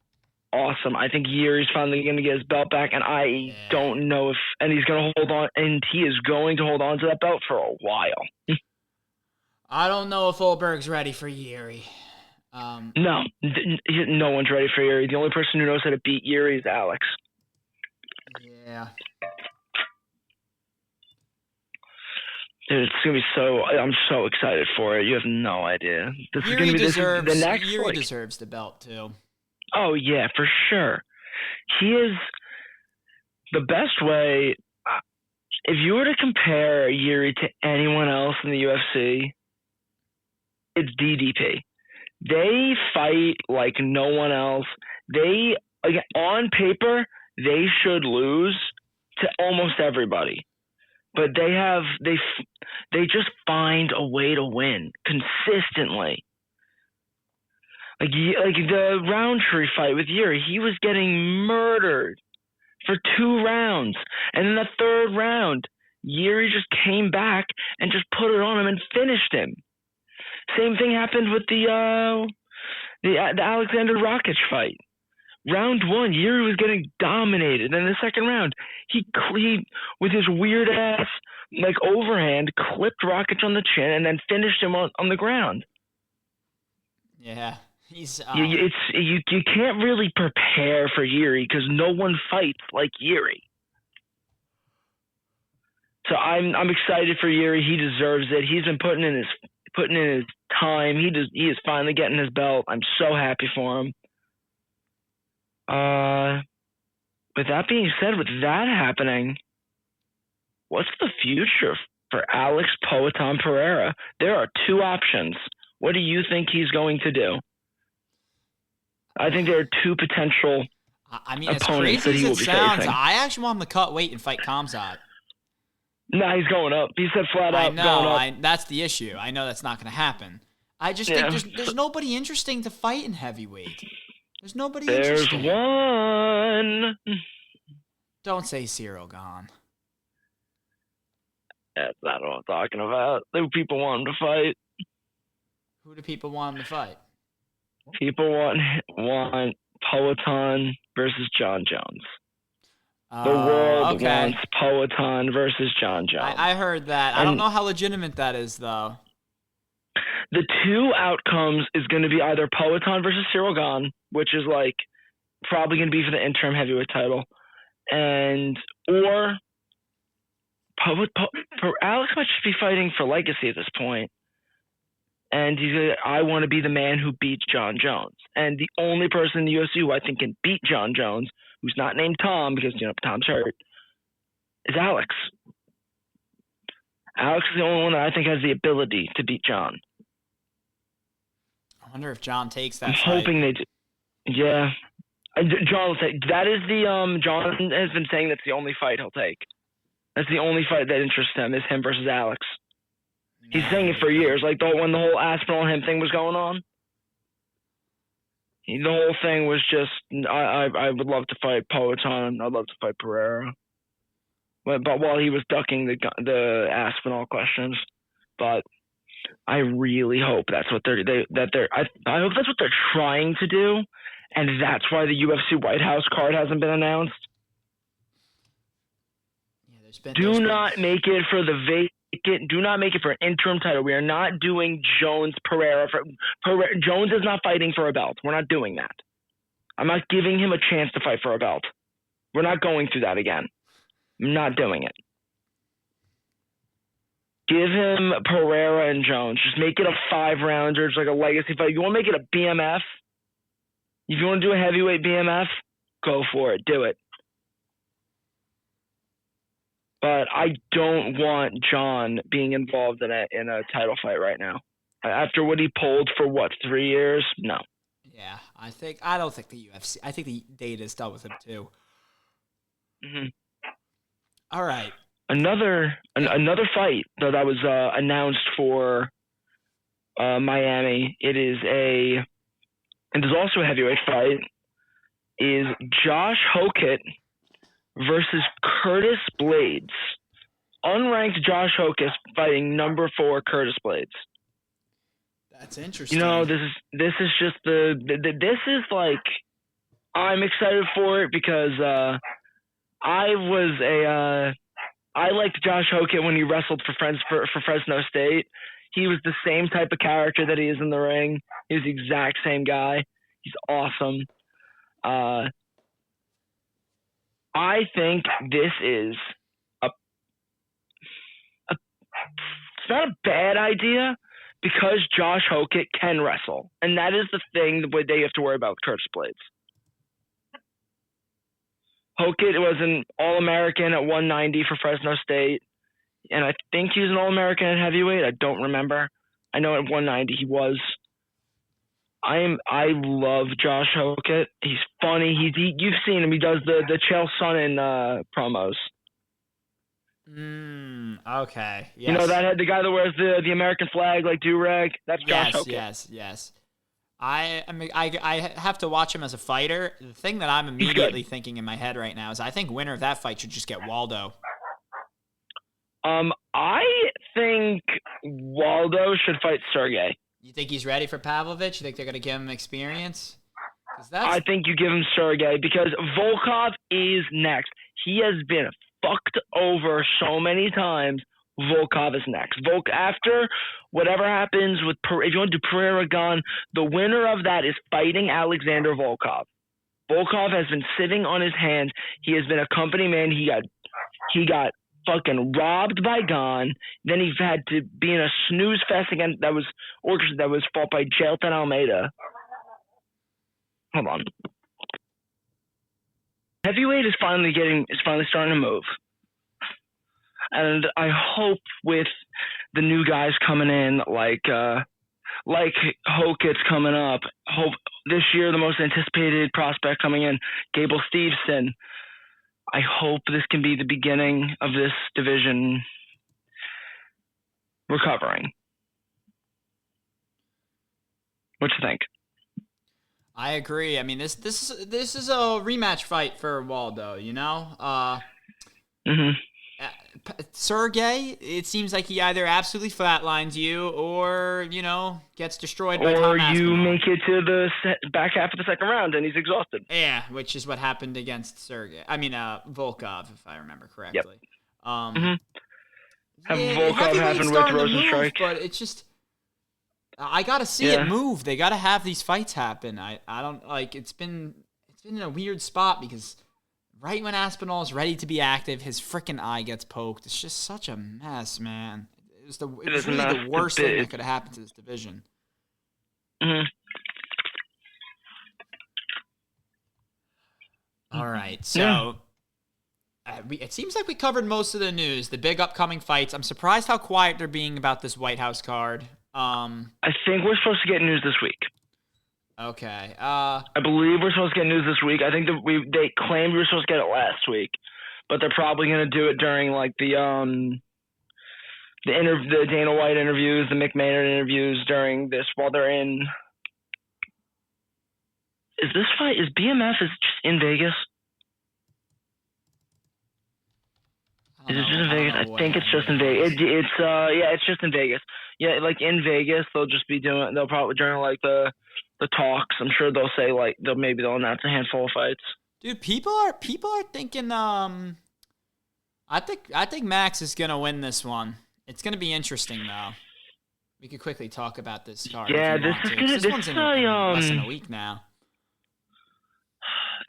awesome. I think Yuri's finally going to get his belt back, and I don't know and he's going to hold on, and he is going to hold on to that belt for a while.
I don't know if Ulberg's ready for Yuri.
No one's ready for Yuri. The only person who knows how to beat Yuri is Alex.
Yeah.
Dude, it's gonna be I'm so excited for it. You have no idea.
Yuri deserves the belt too.
Oh yeah, for sure. He is the best way. If you were to compare Yuri to anyone else in the UFC, it's DDP. They fight like no one else. On paper, they should lose to almost everybody. But they just find a way to win consistently. Like the Roundtree fight with Yuri, he was getting murdered for 2 rounds, and in the 3rd round, Yuri just came back and just put it on him and finished him. Same thing happened with the Alexander Rakic fight. Round 1, Yuri was getting dominated. And in the 2nd round, he with his weird ass overhand clipped Rakic on the chin and then finished him on the ground.
Yeah, he's.
You can't really prepare for Yuri because no one fights like Yuri. So I'm excited for Yuri. He deserves it. He's been putting in his time. He is finally getting his belt. I'm so happy for him. With that being said, with that happening, what's the future for Alex Poatan Pereira? There are 2 options. What do you think he's going to do? I think there are 2 potential opponents that he will be facing.
I actually want him to cut weight and fight Khamzat.
No, he's going up. He said flat out going up.
That's the issue. I know that's not going to happen. I just think there's nobody interesting to fight in heavyweight. There's nobody interesting.
There's one.
Don't say Cyril Gahn.
That's not what I'm talking about. The people want him to fight.
Who do people want him to fight?
People want Poatan versus John Jones. The world wants Poatan versus John Jones.
I heard that. I don't know how legitimate that is, though.
The two outcomes is going to be either Poatan versus Cyril Gane, which is like probably going to be for the interim heavyweight title, or Alex might just be fighting for legacy at this point. And he's like, I want to be the man who beats John Jones. And the only person in the UFC who I think can beat John Jones, who's not named Tom because, Tom's hurt, is Alex. Alex is the only one that I think has the ability to beat John.
I wonder if John takes that
I'm
fight.
hoping they do. Yeah. John will take. That is John has been saying that's the only fight he'll take. That's the only fight that interests him, is him versus Alex. He's saying it for years, like when the whole Aspinall and him thing was going on. The whole thing was just, I would love to fight Poatan. I'd love to fight Pereira. But while he was ducking the Aspinall questions, but I really hope that's what I hope that's what they're trying to do, and that's why the UFC White House card hasn't been announced.
Yeah,
do not make it for the vacant. Do not make it for an interim title. We are not doing Jones Pereira. Jones is not fighting for a belt. We're not doing that. I'm not giving him a chance to fight for a belt. We're not going through that again. I'm not doing it. Give him Pereira and Jones. Just make it a 5-rounder. It's like a legacy fight. If you want to make it a BMF, if you want to do a heavyweight BMF, go for it. Do it. But I don't want John being involved in a title fight right now. After what he pulled for 3 years? No.
Yeah, I don't think the UFC. I think the data is done with him too.
Mm-hmm.
All right.
Another fight though that was announced for Miami. It is also a heavyweight fight. Is Josh Hokett versus Curtis Blades. Unranked Josh Hokett fighting number 4 Curtis Blades.
That's interesting.
This is just this is like, I'm excited for it because I liked Josh Hokett when he wrestled for Fresno State. He was the same type of character that he is in the ring. He was the exact same guy. He's awesome. I think this is it's not a bad idea because Josh Hokett can wrestle. And that is the thing that they have to worry about with Curtis Blades. Hokett was an All-American at 190 for Fresno State. And I think he was an All-American at heavyweight. I don't remember. I know at 190 he was. I love Josh Hokett. He's funny. You've seen him. He does the Chael Sonnen promos.
Okay. Yes.
You know the guy that wears the American flag like do-rag? That's Josh Hokett.
Yes. I have to watch him as a fighter. The thing that I'm immediately thinking in my head right now is I think winner of that fight should just get Waldo.
I think Waldo should fight Sergey.
You think he's ready for Pavlovich? You think they're going to give him experience?
I think you give him Sergey because Volkov is next. He has been fucked over so many times. Volkov is next. After whatever happens with if you want to do Pereira Gane, the winner of that is fighting Alexander Volkov. Volkov has been sitting on his hands. He has been a company man. He got fucking robbed by Gane. Then he had to be in a snooze fest again that was fought by Jailton Almeida. Hold on. Heavyweight is finally starting to move. And I hope with the new guys coming in, like Hokett's coming up, hope this year the most anticipated prospect coming in, Gable Steveson. I hope this can be the beginning of this division recovering. What you think?
I agree. I mean, this is a rematch fight for Waldo. Sergey, it seems like he either absolutely flatlines you or, gets destroyed by Tom
Or
Aspinall.
you make it to the back half of the second round and he's exhausted.
Yeah, which is what happened against Volkov, if I remember correctly.
Yep.
Yeah,
Volkov happened with Rosenstrike.
But it's just, I gotta see it move. They gotta have these fights happen. I don't like. It's been in a weird spot because right when Aspinall is ready to be active, his freaking eye gets poked. It's just such a mess, man. It was really the worst thing that could have happened to this division.
Mm-hmm.
All right, so it seems like we covered most of the news, the big upcoming fights. I'm surprised how quiet they're being about this White House card.
I think we're supposed to get news this week.
Okay.
I believe we're supposed to get news this week. I think they claimed we were supposed to get it last week, but they're probably going to do it during like the Dana White interviews, the Mick Maynard interviews during this while they're in. Is BMF just in Vegas? Is it just in Vegas? I think it's just in Vegas. It's just in Vegas. Yeah, like in Vegas, they'll probably during like the talks, I'm sure they'll say like they'll announce a handful of fights.
Dude, people are thinking I think Max is gonna win this one. It's gonna be interesting though. We could quickly talk about this card.
Yeah,
this one's in less than a week now.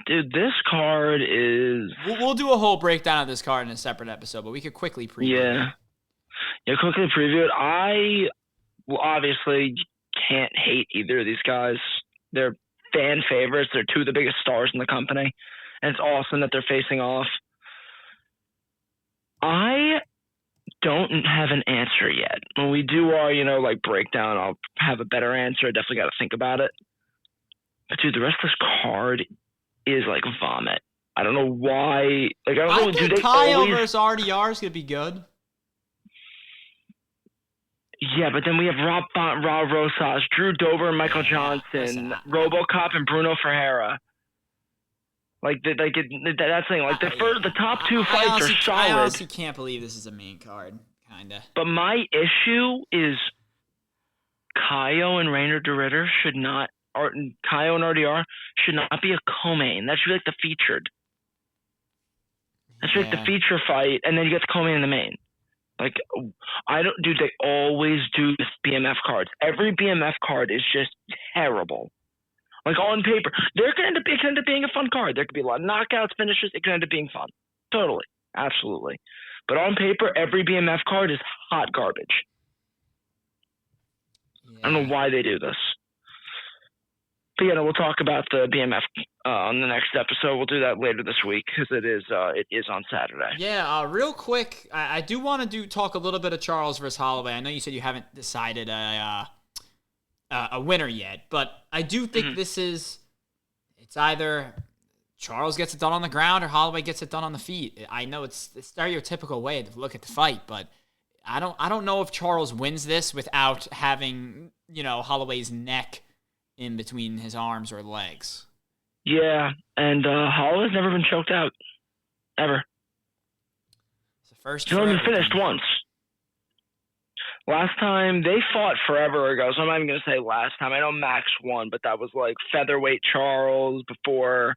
Dude, this card is.
We'll do a whole breakdown of this card in a separate episode, but we could quickly preview it.
Yeah, quickly preview it. I obviously can't hate either of these guys. They're fan favorites. They're two of the biggest stars in the company, and it's awesome that they're facing off. I don't have an answer yet. When we do our, breakdown, I'll have a better answer. I definitely got to think about it. But dude, the rest of this card is like vomit. I don't know why. Like I think
Kyle versus RDR is gonna be good.
Yeah, but then we have Rob Rosas, Drew Dober, and Michael Johnson, RoboCop, and Bruno Ferreira. That's the thing. Like the top two fights are solid.
I honestly can't believe this is a main card, kinda.
But my issue is Kaio and Rainer de Ritter should not. Kaio and RDR should not be a co-main. That should be like the featured. That should be like the feature fight, and then you get the co-main in the main. Like, they always do this BMF cards. Every BMF card is just terrible. Like, on paper, it could end up being a fun card. There could be a lot of knockouts, finishes. It could end up being fun. Totally. Absolutely. But on paper, every BMF card is hot garbage. Yeah. I don't know why they do this. But we'll talk about the BMF on the next episode. We'll do that later this week because it is on Saturday.
Yeah, real quick, I do want to talk a little bit of Charles versus Holloway. I know you said you haven't decided a winner yet, but I do think it's either Charles gets it done on the ground or Holloway gets it done on the feet. I know it's the stereotypical way to look at the fight, but I don't know if Charles wins this without having Holloway's neck in between his arms or legs.
Yeah, and Holloway's never been choked out. Ever.
It's the first.
He's only been finished once. Last time, they fought forever ago, so I'm not even going to say last time. I know Max won, but that was like featherweight Charles before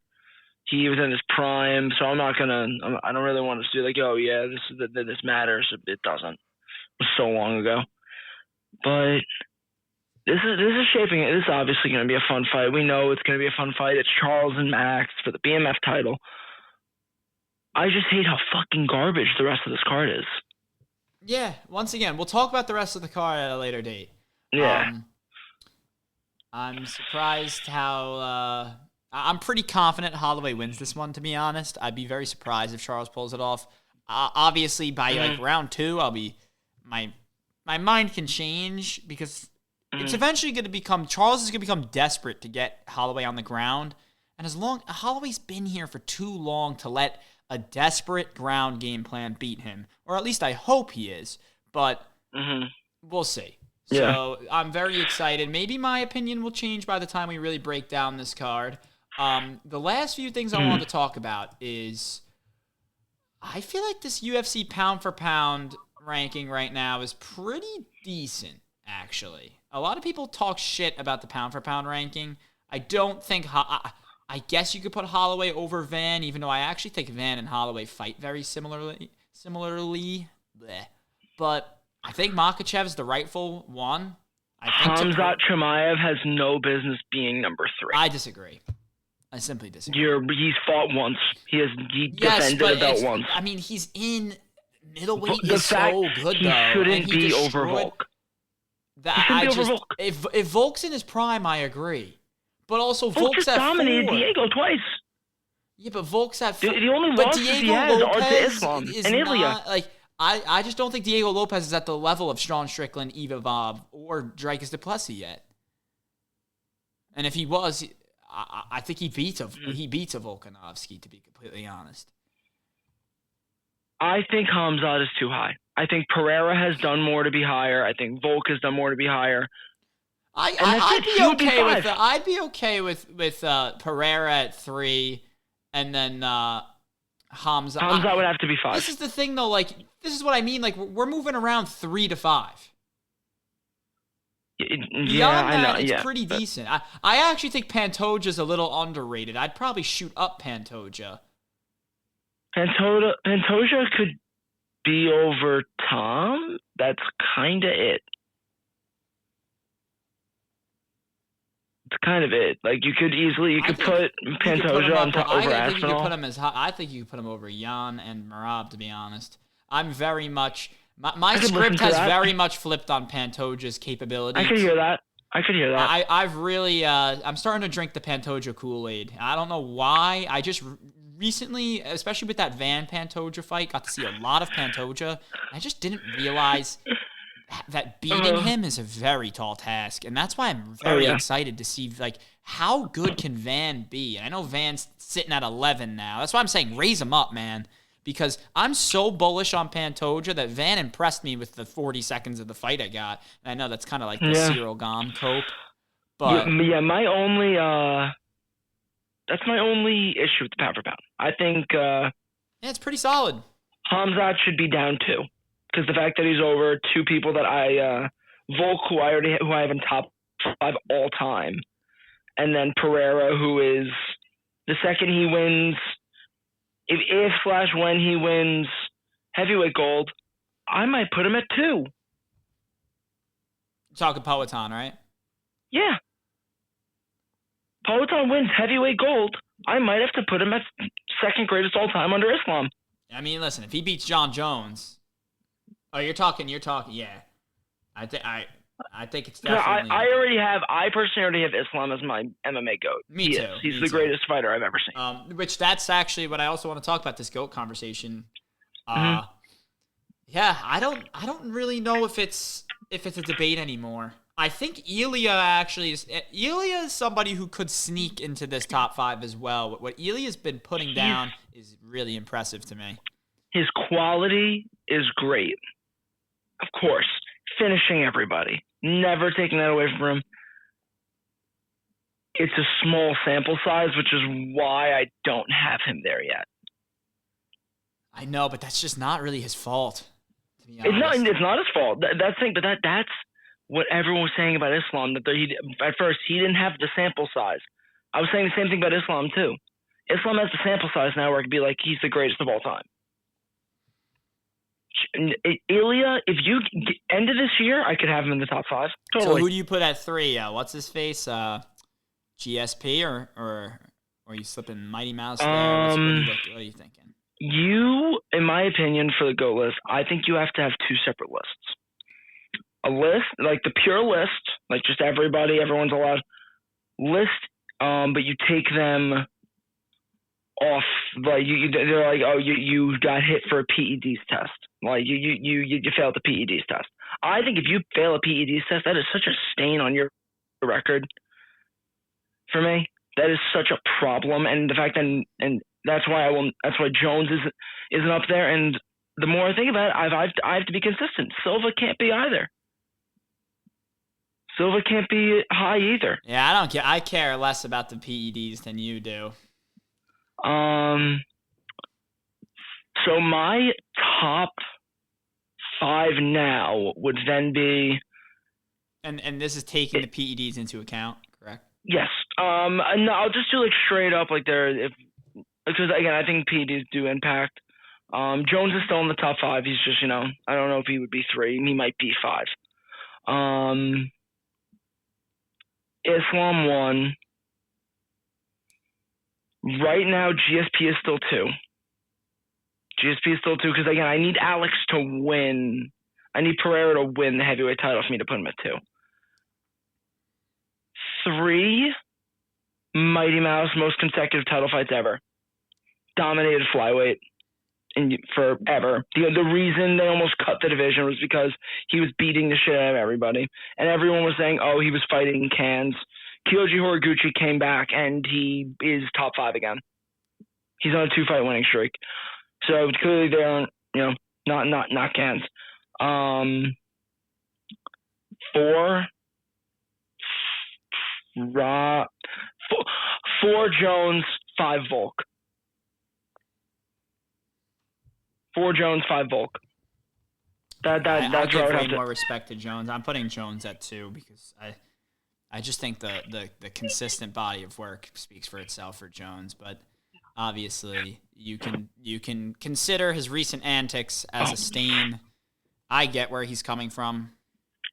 he was in his prime, so I don't really want to do like, oh yeah, this matters. It doesn't. It was so long ago. But This is obviously going to be a fun fight. We know it's going to be a fun fight. It's Charles and Max for the BMF title. I just hate how fucking garbage the rest of this card is.
Yeah, once again, we'll talk about the rest of the card at a later date.
Yeah.
I'm surprised how... I'm pretty confident Holloway wins this one, to be honest. I'd be very surprised if Charles pulls it off. Obviously, by round 2, I'll be... My mind can change because... It's eventually going to become... Charles is going to become desperate to get Holloway on the ground. And Holloway's been here for too long to let a desperate ground game plan beat him. Or at least I hope he is. But we'll see.
Yeah.
So I'm very excited. Maybe my opinion will change by the time we really break down this card. The last few things I wanted to talk about is... I feel like this UFC pound for pound ranking right now is pretty decent, actually. A lot of people talk shit about the pound for pound ranking. I don't think... I guess you could put Holloway over Van, even though I actually think Van and Holloway fight very similarly. Bleh. But I think Makhachev's the rightful one.
Khamzat Chimaev has no business being number 3.
I disagree. I simply disagree.
He's fought once. He defended a belt once.
I mean, he's in middleweight. Is so good,
he
though.
Shouldn't be over Volk.
If Volk's in his prime, I agree. But also,
Volk
Volk's
just
at
dominated
4.
Diego twice.
Yeah, but Volk's at 4.
The only losses he has are to Islam and Ilya.
Not, like, I just don't think Diego Lopez is at the level of Sean Strickland, Ivavov, or Dricus du Plessis yet. And if he was, I think he beats a Volkanovski, to be completely honest.
I think Khamzat is too high. I think Pereira has done more to be higher. I think Volk has done more to be higher.
I'd be okay with Pereira at 3, and then Khamzat.
Khamzat would have to be 5.
This is the thing, though. Like, this is what I mean. Like, we're moving around 3 to 5. Beyond that, it's pretty decent. I actually think Pantoja's a little underrated. I'd probably shoot up Pantoja.
Pantoja could be over Tom. That's kind of it. It's kind of it. Like, you could put Pantoja on top over Aspinall.
I think you could put him over Jan and Merab, to be honest. I'm very much... My script has very much flipped on Pantoja's capability.
I could hear that.
I've really... I'm starting to drink the Pantoja Kool-Aid. I don't know why. I just recently, especially with that Van Pantoja fight, got to see a lot of Pantoja. I just didn't realize... that beating him is a very tall task, and that's why I'm very excited to see, like, how good can Van be? I know Van's sitting at 11 now. That's why I'm saying raise him up, man, because I'm so bullish on Pantoja that Van impressed me with the 40 seconds of the fight I got. And I know that's kind of like the Cyril Gane cope, but
my only that's my only issue with the pound for pound. I think
it's pretty solid.
Khamzat should be down 2. Because the fact that he's over 2 people that Volk, who I have in top 5 all time, and then Pereira, who is the second he wins, when he wins heavyweight gold, I might put him at 2.
You're talking Poatan, right?
Yeah. Poatan wins heavyweight gold. I might have to put him at second greatest all time under Islam.
I mean, listen, if he beats John Jones. Oh, you're talking. Yeah, I think it's definitely.
I personally already have Islam as my MMA GOAT.
Me too.
He's the greatest fighter I've ever seen.
Which that's actually what I also want to talk about, this GOAT conversation. Yeah, I don't really know if it's a debate anymore. I think Ilya is somebody who could sneak into this top 5 as well. What Ilya's been putting down is really impressive to me.
His quality is great. Of course, finishing everybody. Never taking that away from him. It's a small sample size, which is why I don't have him there yet.
I know, but that's just not really his fault, to be honest.
It's not his fault. That's what everyone was saying about Islam. At first, he didn't have the sample size. I was saying the same thing about Islam, too. Islam has the sample size now where it could be like he's the greatest of all time. Ilya, if you end of this year, I could have him in the top 5. Totally.
So who do you put at 3? What's his face? GSP or are you slipping Mighty Mouse there? What are you thinking?
In my opinion, for the GOAT list, I think you have to have 2 separate lists. A list, like the pure list, like just everyone's allowed list, but you take them off, like they're like, oh, you got hit for a PEDs test, like you failed the PEDs test. I think if you fail a PEDs test, that is such a stain on your record. For me, that is such a problem, and the fact that and that's why Jones isn't up there. And the more I think about it, I have to be consistent. Silva can't be either. Silva can't be high either.
Yeah, I don't care. I care less about the PEDs than you do.
So my top 5 now would then be.
And this is taking the PEDs into account, correct?
Yes. And I'll just do like straight up like because again I think PEDs do impact. Jones is still in the top 5. He's just I don't know if he would be 3. He might be 5. Islam 1. Right now GSP is still 2. GSP is still 2 because again I need Alex to win. I need Pereira to win the heavyweight title for me to put him at 2. 3, Mighty Mouse, most consecutive title fights ever. Dominated flyweight forever. The reason they almost cut the division was because he was beating the shit out of everybody. And everyone was saying, oh, he was fighting cans. Kyoji Horiguchi came back, and he is top 5 again. He's on a 2-fight winning streak. So clearly they aren't, not cans. 4, 4 Jones, 5 Volk. 4 Jones, 5 Volk. That's
I'll give
where
way more respect to Jones. I'm putting Jones at 2 because I just think the consistent body of work speaks for itself for Jones. But obviously, you can consider his recent antics as a stain. I get where he's coming from,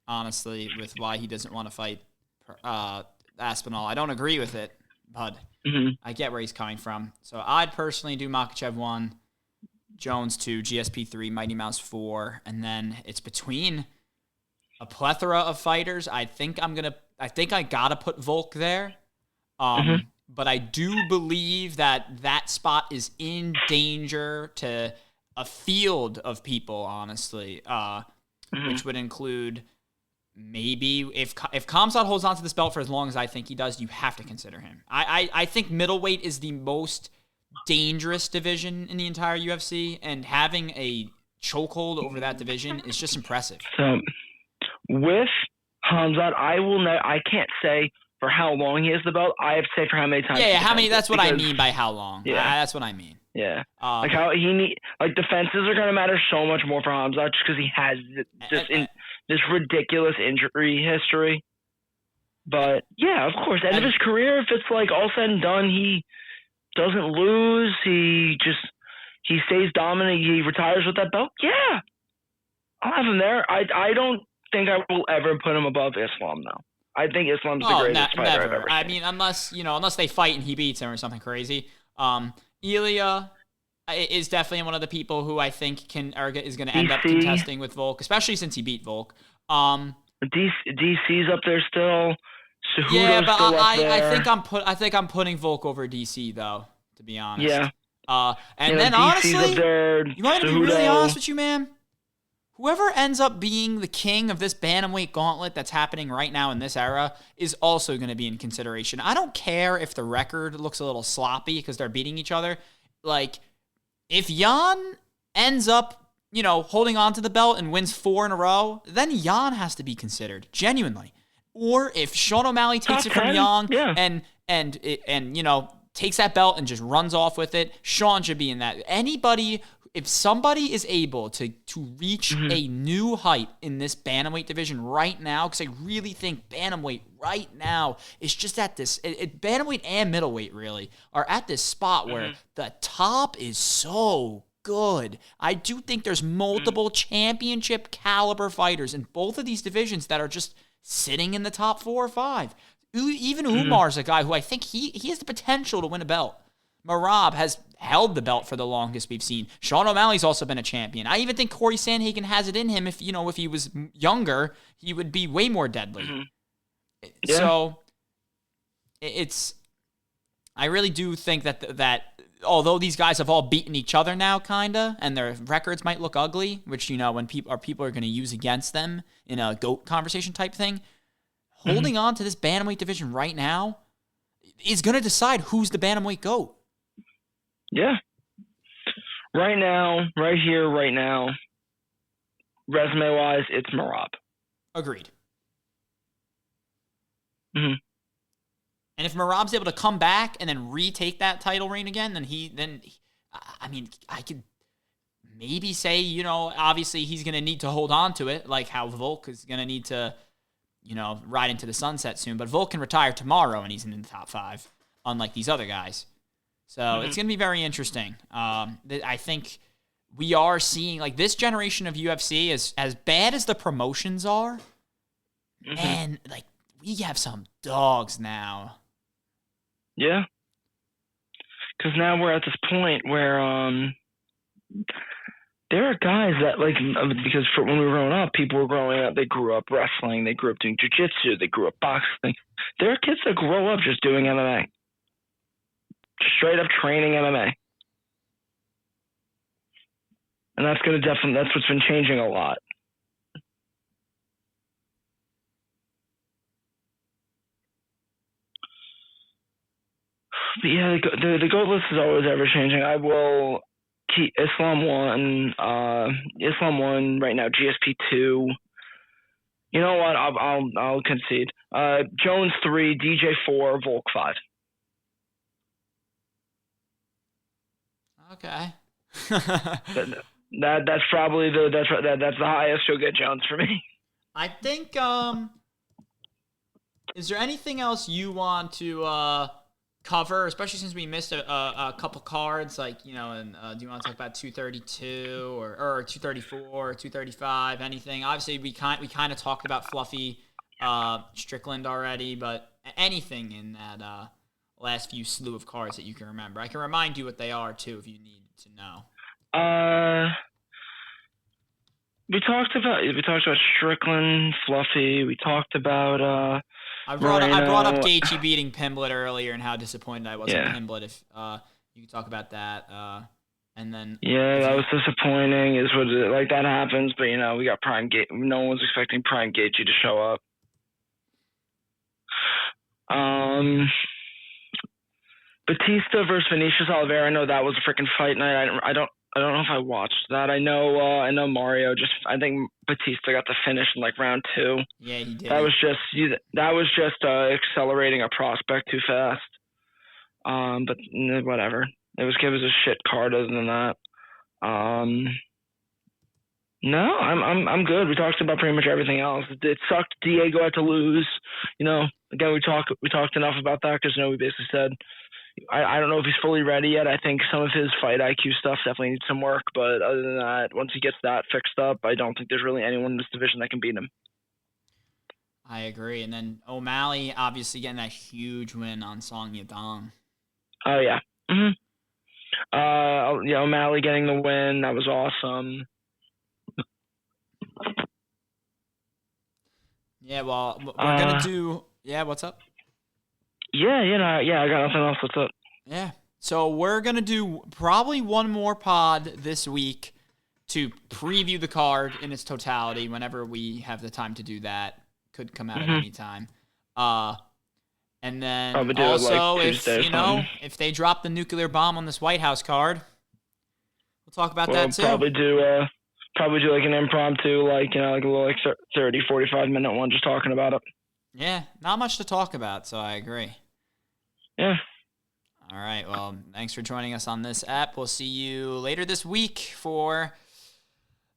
honestly, with why he doesn't want to fight Aspinall. I don't agree with it, but I get where he's coming from. So I'd personally do Makhachev 1, Jones 2, GSP 3, Mighty Mouse 4, and then it's between a plethora of fighters. I think I gotta put Volk there. But I do believe that spot is in danger to a field of people, honestly, which would include maybe if Khamzat holds on to this belt for as long as I think he does, you have to consider him. I think middleweight is the most dangerous division in the entire UFC, and having a chokehold over that division is just impressive.
So with Khamzat, I can't say for how long he has the belt. I have to say for how many times.
Yeah, how many? That's what I mean by how long.
Yeah,
that's what I mean.
Yeah, like how defenses are gonna matter so much more for Khamzat just because he has this ridiculous injury history. But yeah, of course, end of his career, if it's like all said and done, he doesn't lose. He stays dominant. He retires with that belt. Yeah, I'll have him there. I don't think I will ever put him above Islam though. I think Islam's the greatest fighter
never.
I've ever seen.
I mean, unless they fight and he beats him or something crazy. Ilya is definitely one of the people who I think is going to end up contesting with Volk, especially since he beat Volk.
DC's up there still.
Yeah, but I think I'm putting Volk over DC though, to be honest.
Yeah.
And then
DC's
honestly,
up there,
you want me to be really honest with you, man? Whoever ends up being the king of this bantamweight gauntlet that's happening right now in this era is also going to be in consideration. I don't care if the record looks a little sloppy because they're beating each other. Like, if Jan ends up, holding on to the belt and wins 4 in a row, then Jan has to be considered, genuinely. Or if Sean O'Malley takes it from Jan and takes that belt and just runs off with it, Sean should be in that. If somebody is able to reach a new height in this bantamweight division right now, because I really think bantamweight right now is just at this, bantamweight and middleweight really are at this spot where the top is so good. I do think there's multiple championship caliber fighters in both of these divisions that are just sitting in the top 4 or 5. Even Umar's a guy who I think he has the potential to win a belt. Merab has held the belt for the longest we've seen. Sean O'Malley's also been a champion. I even think Corey Sandhagen has it in him. If he was younger, he would be way more deadly. Yeah. So I really do think that although these guys have all beaten each other now, kinda, and their records might look ugly, which when people are going to use against them in a GOAT conversation type thing, holding on to this bantamweight division right now is going to decide who's the bantamweight GOAT.
Yeah. Right now, right here, right now, resume-wise, it's Merab.
Agreed.
Mm-hmm.
And if Merab's able to come back and then retake that title reign again, maybe say, you know, obviously he's going to need to hold on to it, like how Volk is going to need to, you know, ride into the sunset soon. But Volk can retire tomorrow and he's in the top 5, unlike these other guys. So it's going to be very interesting. I think we are seeing, like, this generation of UFC, as bad as the promotions are, and, like, we have some dogs now.
Yeah. Because now we're at this point where there are guys that, like, because when we were growing up, people were growing up, they grew up wrestling, they grew up doing jiu-jitsu, they grew up boxing. There are kids that grow up just doing MMA. Straight up training MMA. And that's what's been changing a lot. But yeah, the GOAT list is always ever changing. I will keep Islam 1 right now, GSP 2. You know what? I'll concede. Jones 3, DJ 4, Volk 5.
Okay.
That's probably that's the highest you'll get, Jones, for me.
I think is there anything else you want to cover, especially since we missed a couple cards, like, you know, and do you want to talk about 232 or 234 or 235, anything? Obviously we kind of talked about Fluffy Strickland already, but anything in that last few slew of cards that you can remember. I can remind you what they are too if you need to know.
We talked about Strickland, Fluffy. We talked about
I brought up Gaethje beating Pimblett earlier and how disappointed I was in Pimblett. If you could talk about that, and then
that was disappointing. Is what like that happens, but you know we got Prime Gaethje. No one was expecting Prime Gaethje to show up. Batista versus Vinicius Oliveira. I know that was a freaking fight night. I don't know if I watched that. I know Mario I think Batista got the finish in like round 2.
Yeah, he did.
That was just accelerating a prospect too fast. But whatever. It was a shit card other than that. No, I'm good. We talked about pretty much everything else. It sucked Diego had to lose. You know, again we talked enough about that because we basically said I don't know if he's fully ready yet. I think some of his fight IQ stuff definitely needs some work, but other than that, once he gets that fixed up, I don't think there's really anyone in this division that can beat him.
I agree. And then O'Malley obviously getting that huge win on Song Yadong.
Oh yeah. O'Malley getting the win, that was awesome.
Yeah, well, we're gonna do. Yeah, what's up?
Yeah, I got nothing else. What's up?
Yeah. So we're going to do probably one more pod this week to preview the card in its totality whenever we have the time to do that. Could come out at any time. And then also, if they drop the nuclear bomb on this White House card, we'll talk about that too.
Probably do like an impromptu, like a little 30, 45-minute one just talking about it.
Yeah, not much to talk about, so I agree.
Yeah.
All right, well, thanks for joining us on this app. We'll see you later this week for,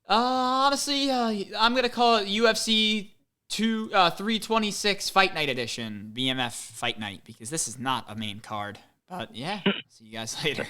honestly, I'm going to call it UFC 326 Fight Night Edition, BMF Fight Night, because this is not a main card. But yeah, see you guys later.